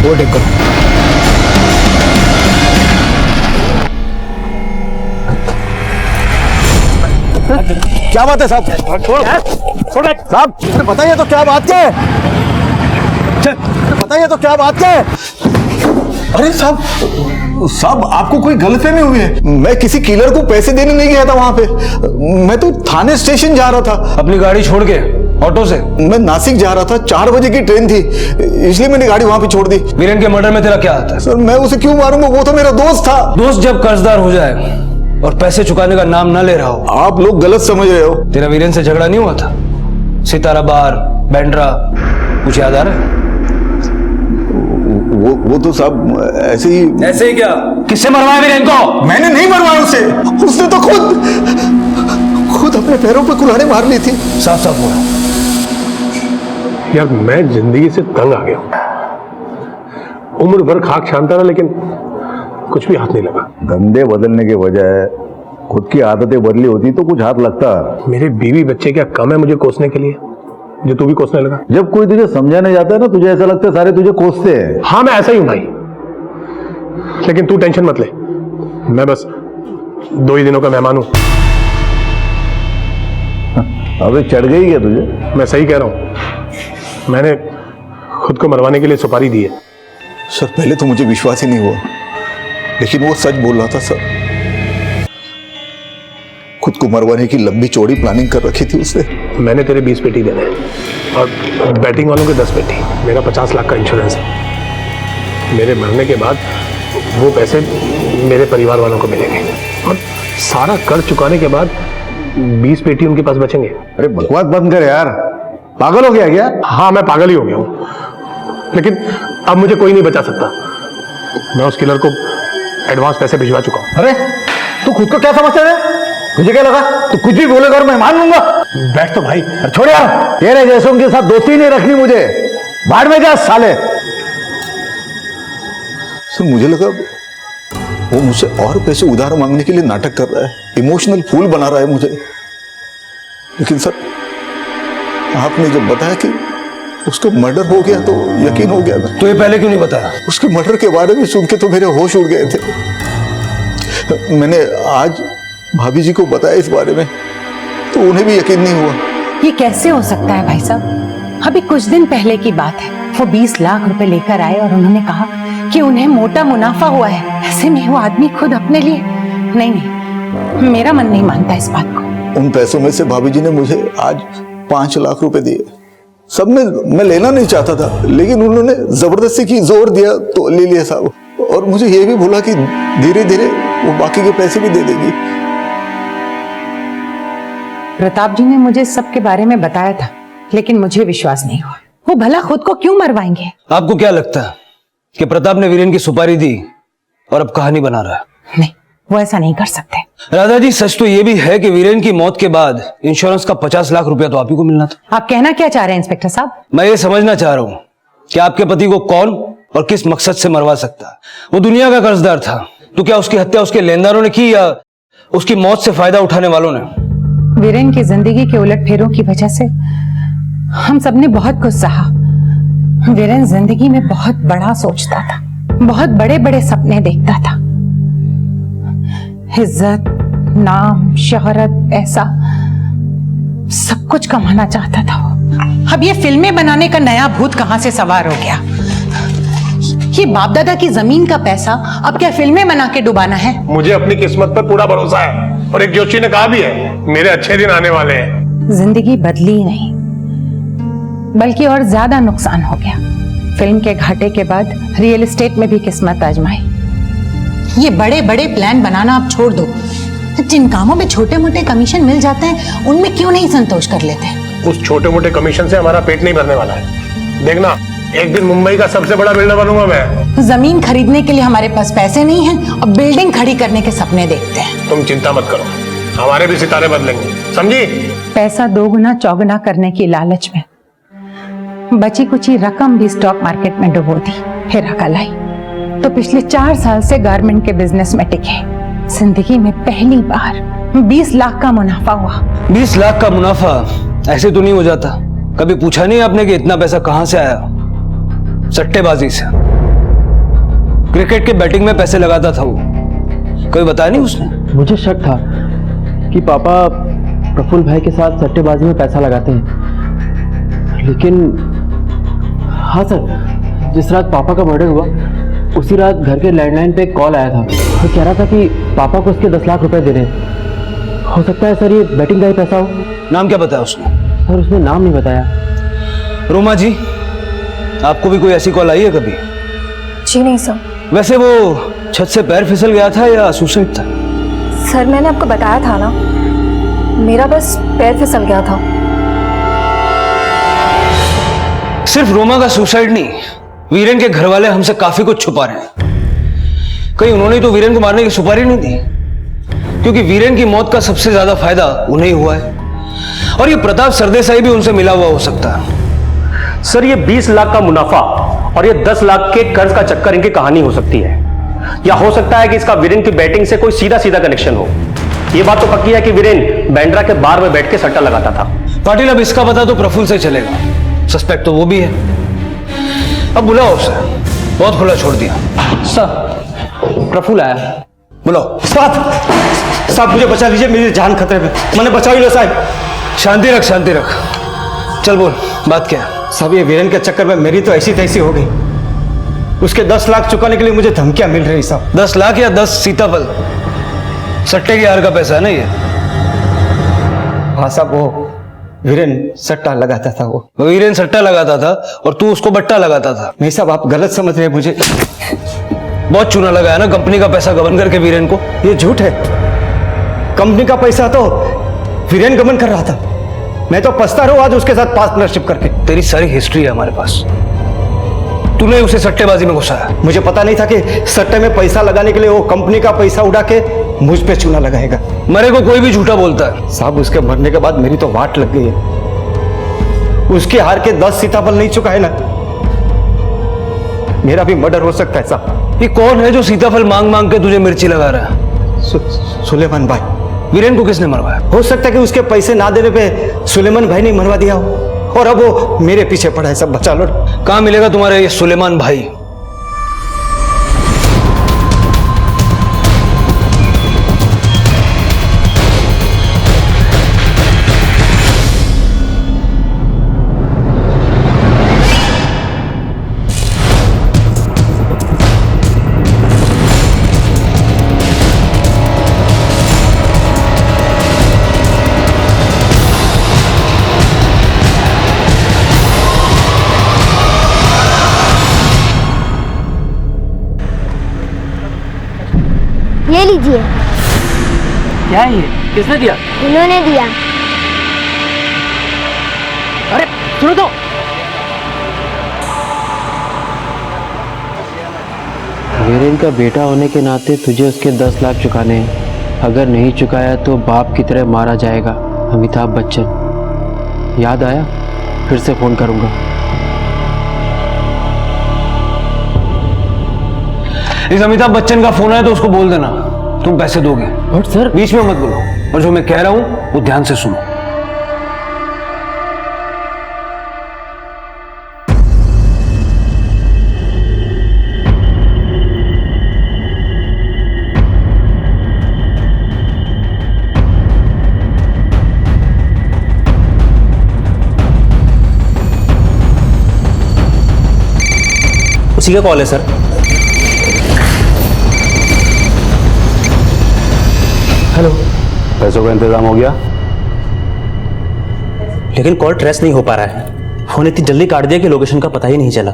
ओवरटेक करो। क्या बात है साहब? छोड़ साहब, बताइए तो क्या बात है? बताइए तो क्या बात है? अरे साहब आपको कोई गलतफहमी हुई है। मैं किसी किलर को पैसे देने नहीं गया था वहां पे। मैं तो थाने स्टेशन जा रहा था। अपनी गाड़ी छोड़ के ऑटो से? मैं नासिक जा रहा था, 4 बजे की ट्रेन थी, इसलिए मैंने गाड़ी वहां पे छोड़ दी। वीरेन के मर्डर में तेरा क्या आता है? सर मैं उसे क्यों मारूंगा, वो तो मेरा दोस्त था। दोस्त जब कर्जदार हो जाए और पैसे चुकाने का नाम ना ले रहा हो। आप लोग गलत समझ रहे हो। तेरा वीरेन से झगड़ा नहीं हुआ था? सितारा बार, बैंड्रा, कुछ याद आ रहा है? वो तो साहब ऐसे ही क्या? किससे मरवाया वीरेन को? मैंने नहीं मरवाया उसे, उसने तो खुद अपने पैरों पे कुल्हाड़ी मार ली थी। साफ साफ हुआ यार, मैं जिंदगी से तंग आ गया हूं। उम्र भर खाक छानता रहा, लेकिन कुछ भी हाथ नहीं लगा। धंधे बदलने के बजाय खुद की आदतें बदली होती तो कुछ हाथ लगता। मेरे बीवी बच्चे क्या कम है मुझे कोसने के लिए, जो तू भी कोसने लगा? जब कोई तुझे समझाने जाता है ना, तुझे ऐसा लगता है सारे तुझे कोसते हैं। हाँ, मैं ऐसा ही हूं भाई, लेकिन तू टेंशन मत ले, मैं बस 2 ही दिनों का मेहमान हूं। अबे चढ़ गई क्या तुझे? मैं सही कह रहा हूं, मैंने खुद को मरवाने के लिए सुपारी दी है। सर पहले तो मुझे विश्वास ही नहीं हुआ, लेकिन वो सच बोल रहा था सर। खुद को मरवाने की लंबी चौड़ी प्लानिंग कर रखी थी उसने। मैंने तेरे 20 पेटी देने हैं और बैटिंग वालों के 10 पेटी। मेरा 50 लाख का इंश्योरेंस है। मेरे मरने के बाद वो पैसे मेरे परिवार वालों को मिलेंगे और सारा कर्ज चुकाने के बाद 20 पेटी उनके पास बचेंगे। अरे बकवास बंद कर यार, पागल हो गया क्या? हाँ, मैं पागल ही हो गया हूँ, लेकिन अब मुझे कोई नहीं बचा सकता। मैं उस किलर को एडवांस पैसे भिजवा चुका हूँ। अरे तू खुद को क्या समझता है? तुझे क्या लगा तू कुछ भी बोलेगा और मैं मान लूंगा? बैठ तो भाई। छोड़ यार, तेरे जैसों के साथ दोस्ती नहीं रखनी मुझे। बाहर में जा साले। सर मुझे लगा वो मुझसे और पैसे उधार मांगने के लिए नाटक कर रहा है, इमोशनल फूल बना रहा है मुझे। लेकिन सर आपने जब बताया कि उसका मर्डर हो गया तो यकीन हो गया। मैं तो ये पहले क्यों नहीं बताया? उसके मर्डर के बारे में सुन के तो मेरे होश उड़ गए थे। मैंने आज भाभी जी को बताया इस बारे में तो उन्हें भी यकीन नहीं हुआ। ये कैसे हो सकता है भाई साहब? अभी कुछ दिन पहले की बात है, वो 20 लाख रुपए लेकर आए और उन्होंने कहा कि उन्हें मोटा मुनाफा हुआ है। ऐसे में वो आदमी खुद अपने लिए नहीं, मेरा मन नहीं मानता इस बात को। उन पैसों में से भाभी जी ने मुझे आज 5 लाख रुपए दिए। सब में मैं लेना नहीं चाहता था, लेकिन उन्होंने जबरदस्ती की, जोर दिया तो ले लिया साहब। और मुझे ये भी बोला कि धीरे धीरे वो बाकी के पैसे भी दे देगी। प्रताप जी ने मुझे सबके बारे में बताया था, लेकिन मुझे विश्वास नहीं हुआ। वो भला खुद को क्यों मरवाएंगे? आपको क्या लगता है कि प्रताप ने वीरेन की सुपारी दी और अब कहानी बना रहा है? नहीं, वो ऐसा नहीं कर सकते। राधा जी, सच तो ये भी है कि वीरेन की मौत के बाद इंश्योरेंस का 50 लाख रुपया तो आप ही को मिलना था। आप कहना क्या चाह रहे हैं इंस्पेक्टर साहब? मैं ये समझना चाह रहा हूं कि आपके पति को कौन और किस मकसद से मरवा सकता है। वो दुनिया का कर्जदार था, तो क्या उसकी हत्या उसके लेनदारों ने की या उसकी मौत से फायदा उठाने वालों ने? वीरेन की जिंदगी के उलट फेरों की वजह से हम सबने बहुत कुछ सहा। वीरेन जिंदगी में बहुत बड़ा सोचता था, बहुत बड़े बड़े सपने देखता था। इज्जत, नाम, शोहरत, पैसा, सब कुछ कमाना चाहता था वो। अब ये फिल्में बनाने का नया भूत कहां से सवार हो गया? ये बाप दादा की जमीन का पैसा अब क्या फिल्में बना के डुबाना है? मुझे अपनी किस्मत पर पूरा भरोसा है, और एक जोशी ने कहा भी है मेरे अच्छे दिन आने वाले हैं। जिंदगी बदली नहीं, बल्कि और ज्यादा नुकसान हो गया। फिल्म के घाटे के बाद रियल एस्टेट में भी किस्मत आजमाई। ये बड़े बड़े प्लान बनाना आप छोड़ दो। जिन कामों में छोटे मोटे कमीशन मिल जाते हैं उनमें क्यों नहीं संतोष कर लेते? उस छोटे मोटे कमीशन से हमारा पेट नहीं भरने वाला है। देखना, एक दिन मुंबई का सबसे बड़ा बिल्डर बनूंगा मैं। जमीन खरीदने के लिए हमारे पास पैसे नहीं हैं और बिल्डिंग खड़ी करने के सपने देखते हैं। तुम चिंता मत करो, हमारे भी सितारे बदलेंगे, समझी? पैसा दोगुना चौगुना करने की लालच में बची कुची रकम भी स्टॉक मार्केट में डुबो दी, फिर अकल आई तो पिछले 4 साल से गारमेंट के बिजनेस में टिके। जिंदगी में पहली बार 20 लाख का मुनाफा हुआ। 20 लाख का मुनाफा ऐसे तो नहीं हो जाता। कभी पूछा नहीं आपने कि इतना पैसा कहां से आया? सट्टेबाजी से। क्रिकेट के बैटिंग में पैसे लगाता था वो, कोई बताया नहीं उसने? मुझे शक था कि पापा प्रफुल्ल भाई के साथ सट्टेबाजी में पैसा लगाते हैं, लेकिन हाँ सर, जिस रात पापा का मर्डर हुआ उसी रात घर के लैंडलाइन पे एक कॉल आया था। वो कह रहा था कि पापा को उसके 10 लाख रुपए देने। हो सकता है सर ये बैटिंग का ही पैसा हो। नाम क्या बताया उसने? सर उसने नाम नहीं बताया। रोमा जी, आपको भी कोई ऐसी कॉल आई है कभी? जी नहीं सर। वैसे वो छत से पैर फिसल गया था या सुसाइड था? सर मैंने आपको बताया था ना, मेरा बस पैर फिसल गया था। सिर्फ रोमा का सुसाइड नहीं, वीरेन के घर वाले हमसे काफी कुछ छुपा रहे हैं। कहीं उन्होंने तो वीरेन को मारने की सुपारी नहीं दी? क्योंकि वीरेन की मौत का सबसे ज्यादा फायदा उन्हें हुआ है, और ये प्रताप सरदेसाई भी उनसे मिला हुआ हो सकता है। सर ये 20 लाख का मुनाफा और ये 10 लाख के कर्ज का चक्कर इनकी कहानी हो सकती है, या हो सकता है कि इसका वीरेन की बैटिंग से कोई सीधा सीधा कनेक्शन हो। ये बात तो पक्की है कि वीरेन बैंड्रा के बार में बैठ के सट्टा लगाता था। पाटिल, अब इसका पता तो प्रफुल्ल से चलेगा, सस्पेक्ट तो वो भी है। अब बुलाओ उसे, बहुत खुला छोड़ दिया। सर प्रफुल्ल आया। बुलाओ। साहब मुझे बचा लीजिए, मेरी जान खतरे में, मैंने बचा ही लो साहब। शांति रख, शांति रख। चल बोल, बात क्या है? साहब ये वीरेन के चक्कर में मेरी तो ऐसी तैसी हो गई। उसके 10 लाख चुकाने के लिए मुझे धमकियां मिल रही साहब। 10 लाख या 10 सीताफल? सट्टे के हार का पैसा है ना ये? हाँ साहब, वो वीरेन सट्टा लगाता था। वो वीरेन सट्टा लगाता था और तू उसको बट्टा लगाता था? नहीं साहब, आप गलत समझ रहे हैं मुझे। बहुत चूना लगाया ना कंपनी का पैसा गबन करके वीरेन को। ये झूठ है, कंपनी का पैसा तो वीरेन गमन कर रहा था। मैं तो पछता रहा हूं आज उसके साथ पार्टनरशिप करके। तेरी सारी हिस्ट्री है हमारे पास। तूने उसे सट्टेबाजी में घुसाया। मुझे पता नहीं था कि सट्टे में पैसा लगाने के लिए वो कंपनी का पैसा उड़ा के मुझ पे चूना लगाएगा। मरे को कोई भी झूठा बोलता है। साहब उसके मरने के बाद मेरी तो वाट लग गई है। उसके हार के 10 सीताफल नहीं चुका है ना, मेरा भी मर्डर हो सकता है साहब। ये कौन है जो सीताफल मांग मांग के तुझे मिर्ची लगा रहा है? सुलेमान भाई। वीरेन को किसने मरवाया? हो सकता है कि उसके पैसे ना देने पे सुलेमान भाई ने मरवा दिया हो और अब वो मेरे पीछे पड़ा है। सब बचा लो। कहां मिलेगा तुम्हारा ये सुलेमान भाई? ये लीजिए। क्या है ये? किसने दिया? इन्होंने दिया। अरे सुनो तो। वीरेन का बेटा होने के नाते तुझे उसके 10 लाख चुकाने हैं। अगर नहीं चुकाया तो बाप की तरह मारा जाएगा। अमिताभ बच्चन। याद आया? फिर से फोन करूंगा। इस अमिताभ बच्चन का फोन आया तो उसको बोल देना तुम पैसे दोगे। बट सर, बीच में मत बोलो और जो मैं कह रहा हूं वो ध्यान से सुनो। उसी का कॉल है सर। हेलो। पैसों का इंतजाम हो गया? लेकिन कॉल ट्रेस नहीं हो पा रहा है। फोन इतनी जल्दी काट दिया कि लोकेशन का पता ही नहीं चला।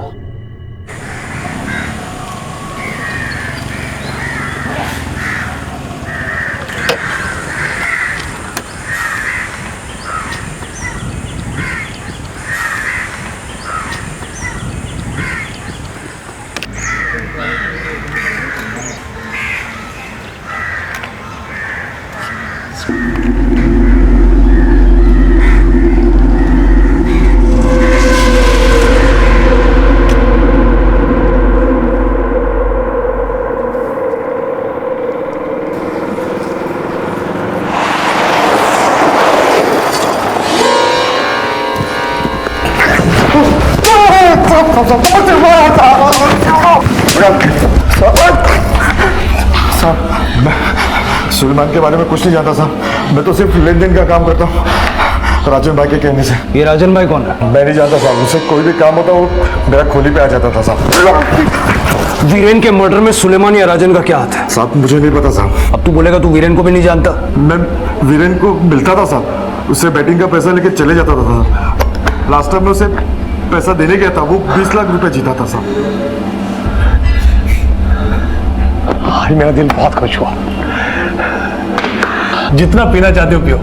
सुलेमान के बारे में कुछ नहीं जानता साहब। मैं तो सिर्फ लेन देन का काम करता हूँ राजन भाई के कहने से। ये राजन भाई कौन है? मैं नहीं जानता साहब। उससे कोई भी काम होता वो मेरा खोली पे आ जाता था साहब। वीरेन के मर्डर में सुलेमान या राजन का क्या हाथ है? साहब मुझे नहीं पता साहब। अब तू बोलेगा तू वीरेन को भी नहीं जानता? मैं वीरेन को मिलता था साहब। उससे बैटिंग का पैसा लेके चले जाता था साहब। लास्ट टाइम में उसे पैसा देने गया था, वो 20 लाख रुपए जीता था साहब। आज मेरा दिल बहुत खुश हुआ। जितना पीना चाहते हो पियो।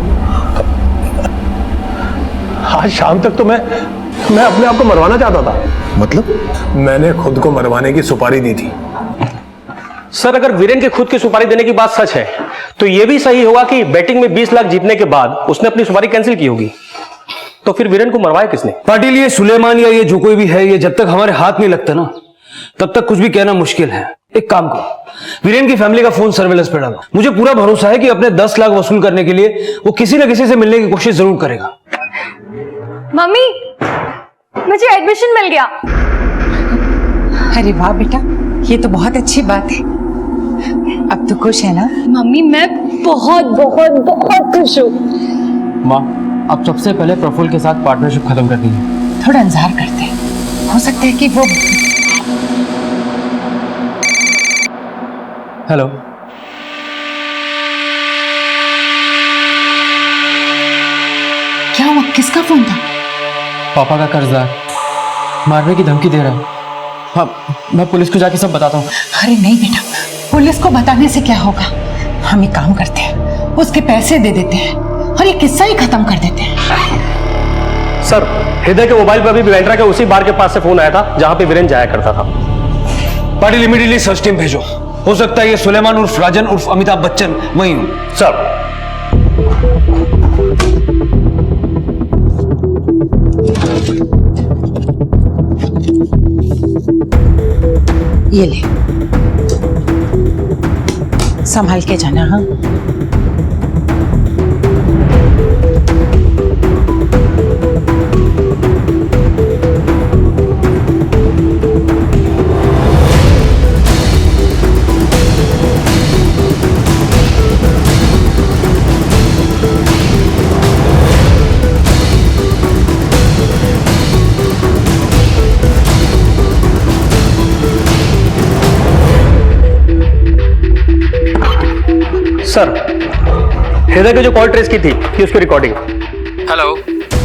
आज शाम तक तो मैं अपने आप को मरवाना चाहता था। मतलब? मैंने खुद को मरवाने की सुपारी दी थी। सर अगर वीरेन के खुद की सुपारी देने की बात सच है तो यह भी सही होगा कि बैटिंग में 20 लाख जीतने के बाद उसने अपनी सुपारी कैंसिल की होगी। तो फिर वीरेन को मरवाया किसने? पाटिल ये सुलेमान या ये जो कोई भी है, ये जब तक हमारे हाथ नहीं लगता ना तब तक कुछ भी कहना मुश्किल है। एक काम करो, वीरेन की फैमिली का फोन सर्वेलेंस पे डालो। मुझे पूरा भरोसा है कि अपने 10 लाख वसूल करने के लिए वो किसी न किसी से मिलने की कोशिश जरूर करेगा। मम्मी, मुझे एडमिशन मिल गया। अरे वाह बेटा, ये तो बहुत अच्छी बात है। अब तो खुश है ना? मम्मी मैं बहुत बहुत बहुत खुश हूँ। माँ, अब सबसे पहले प्रफुल्ल के साथ पार्टनरशिप खत्म कर दी है। थोड़ा इंतजार करते हैं, हो सकता है कि वो। हेलो। क्या हुआ? किसका फोन था? पापा का कर्जदार मारने की धमकी दे रहा है। हाँ, मैं पुलिस को जाके सब बताता हूँ। अरे नहीं बेटा, पुलिस को बताने से क्या होगा। हम एक काम करते हैं, उसके पैसे दे देते हैं और ये किस्सा ही खत्म कर देते हैं। सर, हृदय के मोबाइल पर अभी वेंड्रा के उसी बार के पास से फोन आया था जहां पे वीरेन जाया करता था। पाटिल इमीडिएटली सर्च टीम भेजो। हो सकता है ये सुलेमान उर्फ राजन उर्फ अमिताभ बच्चन वही हो। सर। ये ले, संभाल के जाना। हाँ, सर, हृदय की जो कॉल ट्रेस की थी कि उसकी रिकॉर्डिंग। हेलो,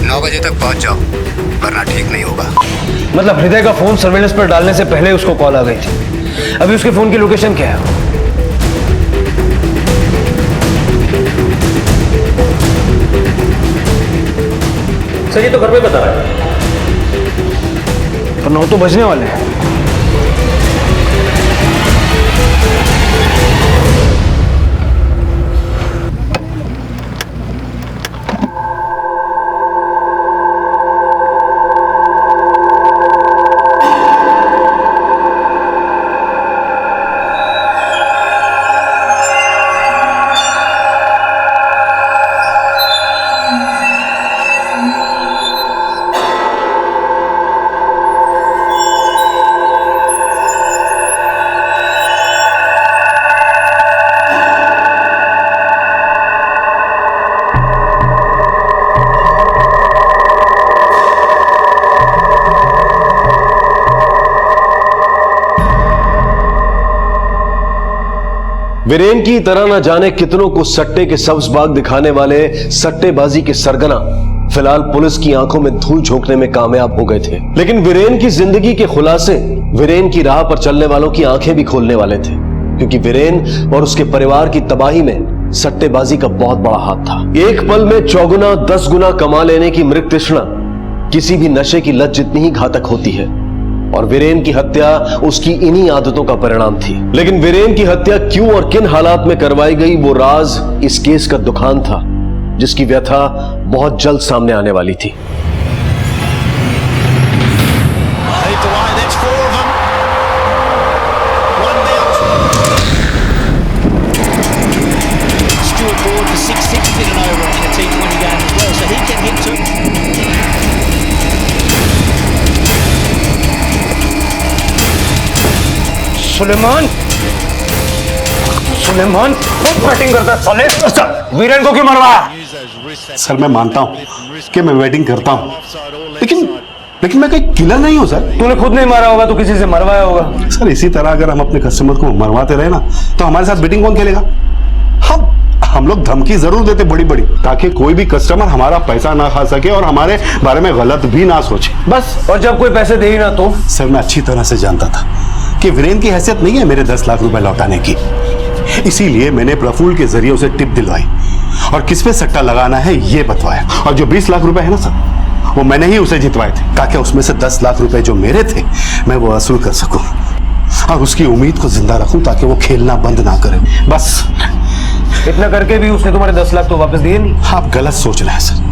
9 बजे तक पहुंच जाओ वरना ठीक नहीं होगा। मतलब हृदय का फोन सर्वेलेंस पर डालने से पहले उसको कॉल आ गई थी। अभी उसके फोन की लोकेशन क्या है? सर, ये तो घर पे बता रहा है। तो 9 तो बजने वाले हैं। वीरेन की तरह न जाने कितनों को सट्टे के सब्ज बाग दिखाने वाले सट्टेबाजी के सरगना फिलहाल पुलिस की आंखों में धूल झोंकने में कामयाब हो गए थे। लेकिन वीरेन की जिंदगी के खुलासे वीरेन की राह पर चलने वालों की आंखें भी खोलने वाले थे, क्योंकि वीरेन और उसके परिवार की तबाही में सट्टेबाजी का बहुत बड़ा हाथ था। एक पल में 4 गुना 10 गुना कमा लेने की मृग तृष्णा किसी भी नशे की लत जितनी ही घातक होती है, और वीरेन की हत्या उसकी इन्हीं आदतों का परिणाम थी। लेकिन वीरेन की हत्या क्यों और किन हालात में करवाई गई, वो राज इस केस का दुखान था, जिसकी व्यथा बहुत जल्द सामने आने वाली थी। सुलेमान खूब बैटिंग करता है साले। वीरेन को क्यों मरवाया? सर, मैं मानता हूं कि मैं वेटिंग करता हूं, लेकिन मैं कोई किलर नहीं हूं सर। तूने खुद नहीं मारा होगा तो किसी से मरवाया होगा। सर, इसी तरह अगर हम अपने कस्टमर को मरवाते रहे ना तो हमारे साथ बेटिंग कौन खेलेगा? हम लोग धमकी जरूर देते बड़ी बड़ी, ताकि कोई भी कस्टमर हमारा पैसा ना खा सके और हमारे बारे में गलत भी ना सोचे, बस। और जब कोई पैसे दे ही ना तो? सर, मैं अच्छी तरह से जानता था कि वीरेन की हैसियत नहीं है मेरे 10 लाख रुपए लौटाने की, इसीलिए मैंने प्रफुल्ल के जरिए उसे टिप दिलवाई और किस पे सट्टा लगाना है ये बतवाया। और जो 20 लाख रुपए है ना सर, वो मैंने ही उसे जितवाए थे, ताकि उसमें से 10 लाख रुपए जो मेरे थे मैं वो वसूल कर सकूं और उसकी उम्मीद को जिंदा रखूं, ताकि वो खेलना बंद ना करे, बस। इतना करके भी उसने तुम्हारे 10 लाख तो वापस दिए नहीं? आप गलत सोच रहे हैं सर।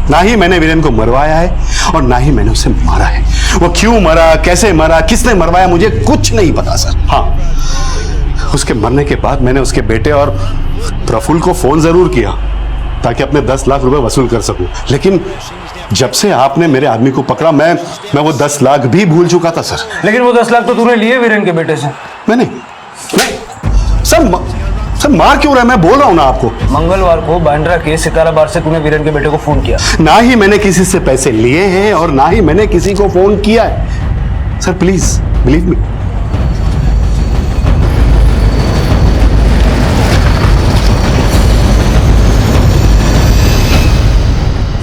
ना ही मैंने वीरेन को मरवाया है और ना ही मैंने उसे मारा है। वो क्यों मरा, कैसे मरा, किसने मरवाया, मुझे कुछ नहीं पता सर। हाँ, उसके मरने के बाद मैंने उसके बेटे और प्रफुल्ल को फोन जरूर किया ताकि अपने 10 लाख रुपए वसूल कर सकूं, लेकिन जब से आपने मेरे आदमी को पकड़ा मैं वो 10 लाख भी भूल चुका था सर। लेकिन वो 10 लाख तो तूने लिए वीरेन के बेटे से। मैंने सर मार क्यों रहा है? मैं बोल रहा हूं ना आपको। मंगलवार को बांद्रा के सितारा बार से तूने वीरेन के बेटे को फोन किया। ना ही मैंने किसी से पैसे लिए हैं और ना ही मैंने किसी को फोन किया है sir, please believe me.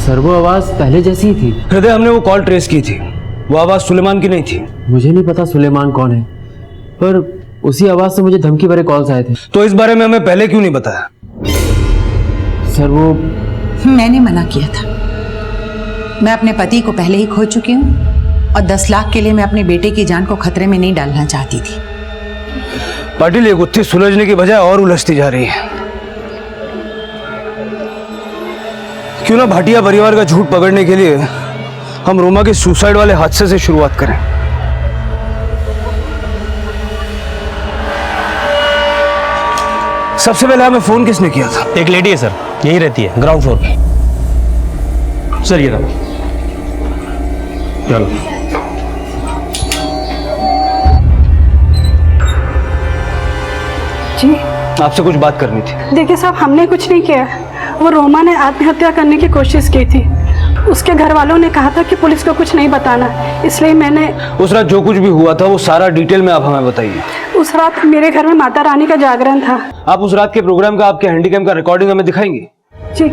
Sir, वो आवाज पहले जैसी ही थी। हृदय, हमने वो कॉल ट्रेस की थी, वो आवाज सुलेमान की नहीं थी। मुझे नहीं पता सुलेमान कौन है, पर उसी आवाज से मुझे धमकी भरे कॉल्स आए थे। तो इस बारे में हमें पहले क्यों नहीं बताया? सर वो मैंने मना किया था। मैं अपने पति को पहले ही खो चुकी हूँ और 10 लाख के लिए मैं अपने बेटे की जान को खतरे में नहीं डालना चाहती थी। पाटिल ये गुत्थी सुलझने की बजाय और उलझती जा रही है। क्यों ना भाटिया परिवार का झूठ पकड़ने के लिए हम रोमा के सुसाइड वाले हादसे से शुरुआत करें। सबसे पहले हमें फोन किसने किया था? एक लेडी है सर, यही रहती है ग्राउंड फ्लोर पे। सर ये रहा। चलो जी आपसे कुछ बात करनी थी। देखिए साहब, हमने कुछ नहीं किया। वो रोमा ने आत्महत्या करने की कोशिश की थी। उसके घर वालों ने कहा था कि पुलिस को कुछ नहीं बताना, इसलिए मैंने उस रात जो कुछ भी हुआ था वो सारा डिटेल में आप हमें बताइए। उस रात मेरे घर में माता रानी का जागरण था। आप उस रात के प्रोग्राम का आपके हैंडीकैम का रिकॉर्डिंग हमें दिखाएंगे? जी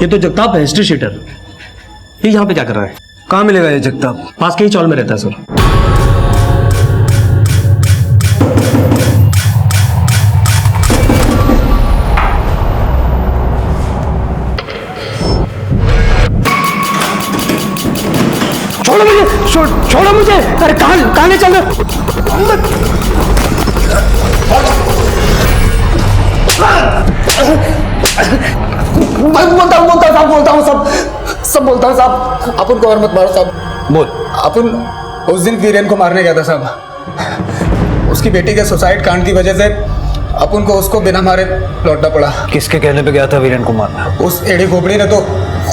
ये तो जगताप है, हिस्ट्री शीटर। ये यहाँ पे क्या कर रहा है? कहाँ मिलेगा ये जगताप? पास के ही चौल में रहता है सर। छोड़ो मुझे, छोड़ो मुझे। अरे कहाँ ले चल रहे? बोलता हूँ सब बोलता हूँ साहब। आप उनको और मत मारो साहब। बोल। अपन उस दिन वीरेन को मारने गया था साहब। उसकी बेटी के सुसाइड कांड की वजह से अपन को उसको बिना मारे लौटना पड़ा। किसके कहने पे गया था वीरेन को मारना? उस एड़ी गोबड़ी ने तो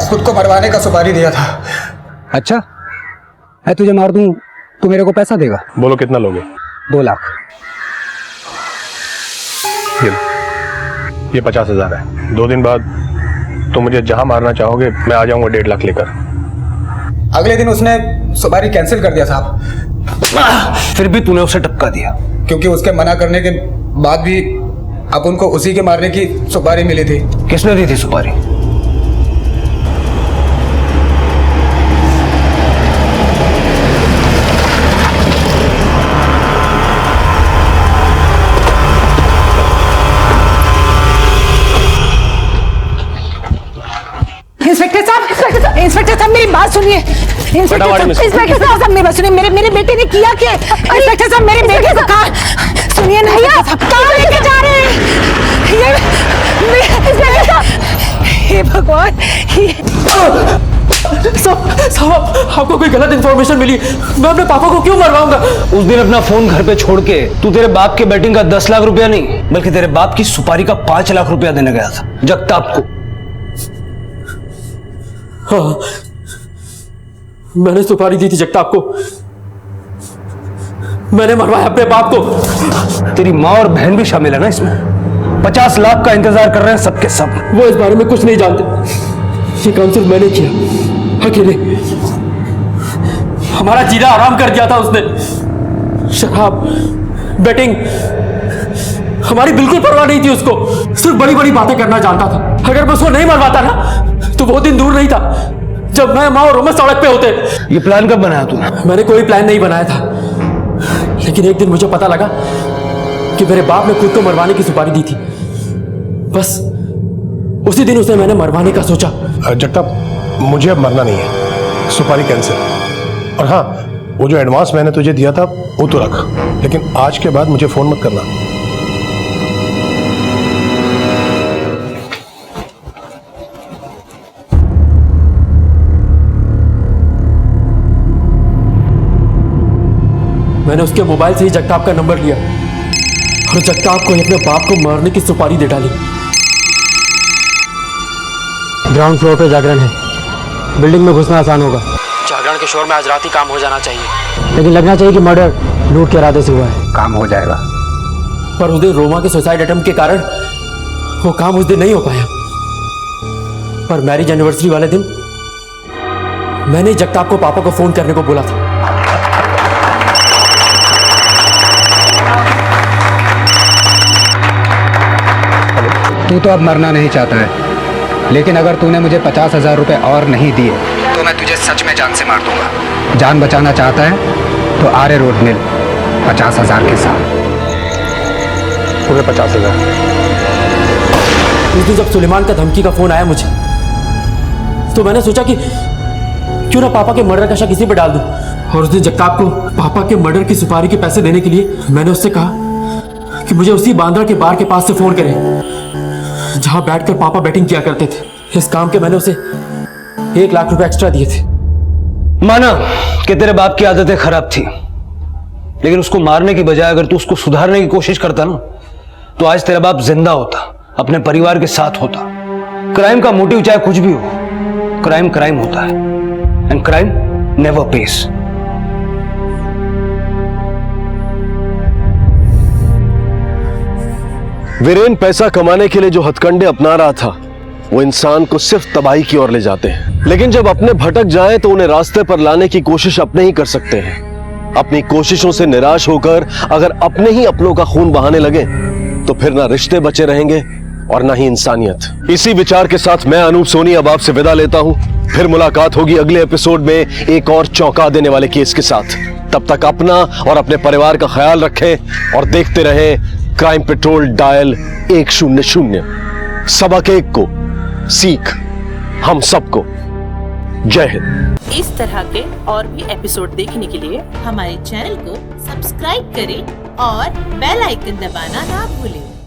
खुद को मरवाने का सुपारी दिया था। अच्छा, मैं तुझे मार दूं तो मेरे को पैसा देगा? बोलो कितना लोगे? 2 लाख। ये 50,000 है। 2 दिन बाद तो मुझे जहां मारना चाहोगे मैं आ जाऊंगा 1.5 लाख लेकर। अगले दिन उसने सुपारी कैंसिल कर दिया साहब। फिर भी तूने उसे टपका दिया? क्योंकि उसके मना करने के बाद भी अपन को उसी के मारने की सुपारी मिली थी। किसने दी थी सुपारी? इंस्पेक्टर साहब मेरी बात सुनिए। इंस्पेक्टर साहब मेरी बात सुनिए। मेरे बेटे ने किया क्या? इंस्पेक्टर साहब मेरे बेटे को कहा सुनिए ना। कहाँ लेके जा रहे हैं? इंस्पेक्टर साहब, हे भगवान। साहब आपको कोई गलत इंफॉर्मेशन मिली। मैं अपने पापा को क्यों मरवाऊंगा? उस दिन अपना फोन घर पे छोड़ के तू तेरे बाप के बैटिंग का 10 लाख रुपया नहीं बल्कि तेरे बाप की सुपारी का 5 लाख रुपया देने गया था जगताप को। हाँ, मैंने सुपारी दी थी जगताप को। मैंने मरवाया अपने बाप को। तेरी माँ और बहन भी शामिल है ना इसमें? 50 लाख का इंतजार कर रहे हैं सबके सब। वो इस बारे में कुछ नहीं जानते। ये काम सिर्फ मैंने किया, अकेले। हमारा जीना आराम कर दिया था उसने। शराब, बेटिंग, हमारी बिल्कुल परवाह नहीं थी उसको। सिर्फ बड़ी बड़ी बातें करना जानता था। अगर मैं उसको नहीं मरवाता ना तो वो दिन दूर नहीं था जब मैं माँ और रोमा सड़क पे होते। ये प्लान कब बनाया तूने? मैंने कोई प्लान नहीं बनाया था, लेकिन एक दिन मुझे पता लगा कि मेरे बाप ने खुद को मरवाने की सुपारी दी थी। बस उसी दिन उसने मैंने मरवाने का सोचा। जगताप, मुझे अब मरना नहीं है। सुपारी कैंसिल। और हाँ, वो जो एडवांस मैंने तुझे दिया था वो तो रख, लेकिन आज के बाद मुझे फोन मत करना। मैंने उसके मोबाइल से ही जगताप का नंबर लिया और जगताप को अपने बाप को मारने की सुपारी दे डाली। ग्राउंड फ्लोर पे जागरण है। बिल्डिंग में घुसना आसान होगा। जागरण के शोर में आज रात ही काम हो जाना चाहिए, लेकिन लगना चाहिए कि मर्डर लूट के इरादे से हुआ है। काम हो जाएगा। पर उस दिन रोमा के सुसाइड अटेम्प्ट के कारण वो काम उस दिन नहीं हो पाया। पर मैरिज एनिवर्सरी वाले दिन मैंने जगताप को पापा को फोन करने को बोला था। तू तो अब मरना नहीं चाहता है, लेकिन अगर तूने मुझे 50,000 रुपए और नहीं दिए तो मैं तुझे सच में जान से मार दूंगा। जान बचाना चाहता है तो आरे रोड मिल 50,000 के साथ। तुम्हें 50,000? उस दिन जब सुलेमान का धमकी का फोन आया मुझे, तो मैंने सोचा कि क्यों ना पापा के मर्डर का शक इसी पर डाल दूं। और उस दिन जगताप को पापा के मर्डर की सुपारी के पैसे देने के लिए मैंने उससे कहा कि मुझे उसी बांद्रा के बार के पास से फोन करे जहां बैठकर पापा बैटिंग किया करते थे। इस काम के मैंने उसे 1 लाख रुपए एक्स्ट्रा दिए थे। माना कि तेरे बाप की आदतें खराब थी, लेकिन उसको मारने की बजाय अगर तू उसको सुधारने की कोशिश करता ना, तो आज तेरा बाप जिंदा होता, अपने परिवार के साथ होता। क्राइम का मोटिव चाहे कुछ भी हो, क्राइम क्राइम होता है, and crime never pays. Viren पैसा कमाने के लिए जो हथकंडे अपना रहा था, वो इंसान को सिर्फ तबाही की ओर ले जाते हैं। लेकिन जब अपने भटक जाएं तो उन्हें रास्ते पर लाने की कोशिश अपने ही कर सकते हैं। अपनी कोशिशों से निराश होकर अगर अपने ही अपनों का खून बहाने लगे तो फिर ना रिश्ते बचे रहेंगे और ना ही इंसानियत। इसी विचार के साथ मैं अनूप सोनी अब आपसे विदा लेता हूं। फिर मुलाकात होगी अगले एपिसोड में एक और चौंका देने वाले केस के साथ। तब तक अपना और अपने परिवार का ख्याल रखें और देखते रहें क्राइम पेट्रोल डायल 100। सबक एक को सीख हम सबको। जय हिंद। इस तरह के और भी एपिसोड देखने के लिए हमारे चैनल को सब्सक्राइब करें और बेल आइकन दबाना ना भूलें।